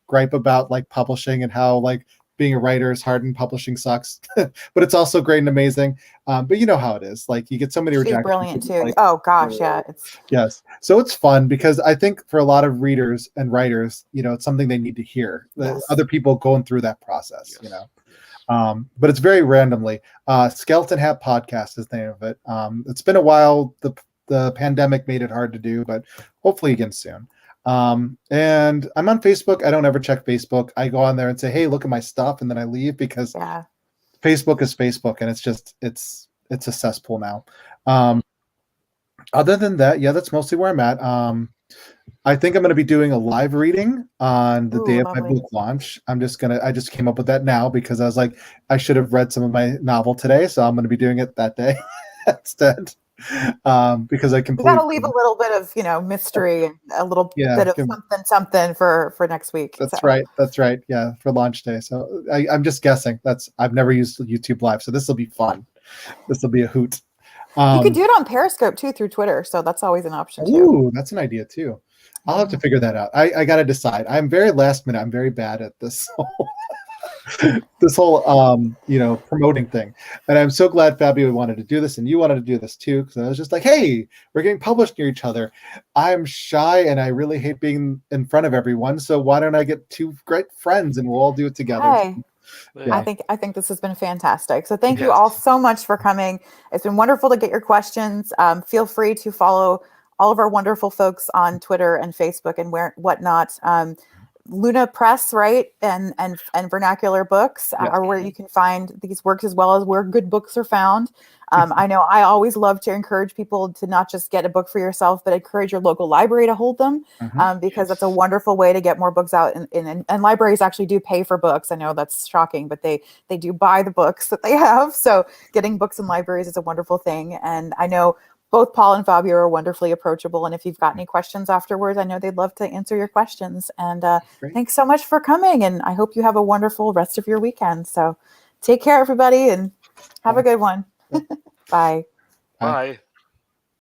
gripe about like publishing and how like being a writer is hard and publishing sucks, but it's also great and amazing. But you know how it is. Like you get so many She's rejections. brilliant too. Like, Oh gosh, yeah. yes. So it's fun because I think for a lot of readers and writers, it's something they need to hear. Yes. Other people going through that process, Yes. But it's very randomly. Skeleton Hat Podcast is the name of it. It's been a while. The pandemic made it hard to do, but hopefully again soon. And I'm on Facebook. I don't ever check Facebook. I go on there and say, hey, look at my stuff, and then I leave because Facebook is Facebook, and it's a cesspool now. Other than that, that's mostly where I'm at. I think I'm going to be doing a live reading on the day of my book launch. I just came up with that now because I was like, I should have read some of my novel today, so I'm going to be doing it that day instead. Because I completely got to leave a little bit of mystery and a little bit of something for next week. That's right. Yeah, for launch day. So I'm just guessing. I've never used YouTube Live, so this will be fun. This will be a hoot. You could do it on Periscope too through Twitter, so that's always an option too. Ooh, that's an idea too. I'll have to figure that out. I got to decide. I'm very last minute. I'm very bad at this. This whole promoting thing, and I'm so glad Fabio wanted to do this and you wanted to do this too, because I was just like, hey, we're getting published near each other. I'm shy and I really hate being in front of everyone, so why don't I get two great friends and we'll all do it together. Hey. Yeah. I think this has been fantastic. So thank you all so much for coming. It's been wonderful to get your questions. Feel free to follow all of our wonderful folks on Twitter and Facebook and whatnot. Luna Press, right, and Vernacular Books are where you can find these works, as well as where good books are found. I know I always love to encourage people to not just get a book for yourself, but encourage your local library to hold them, because that's a wonderful way to get more books out. And libraries actually do pay for books. I know that's shocking, but they do buy the books that they have. So getting books in libraries is a wonderful thing. And I know both Paul and Fabio are wonderfully approachable. And if you've got any questions afterwards, I know they'd love to answer your questions. And thanks so much for coming. And I hope you have a wonderful rest of your weekend. So take care, everybody, and have a good one. Bye. Bye.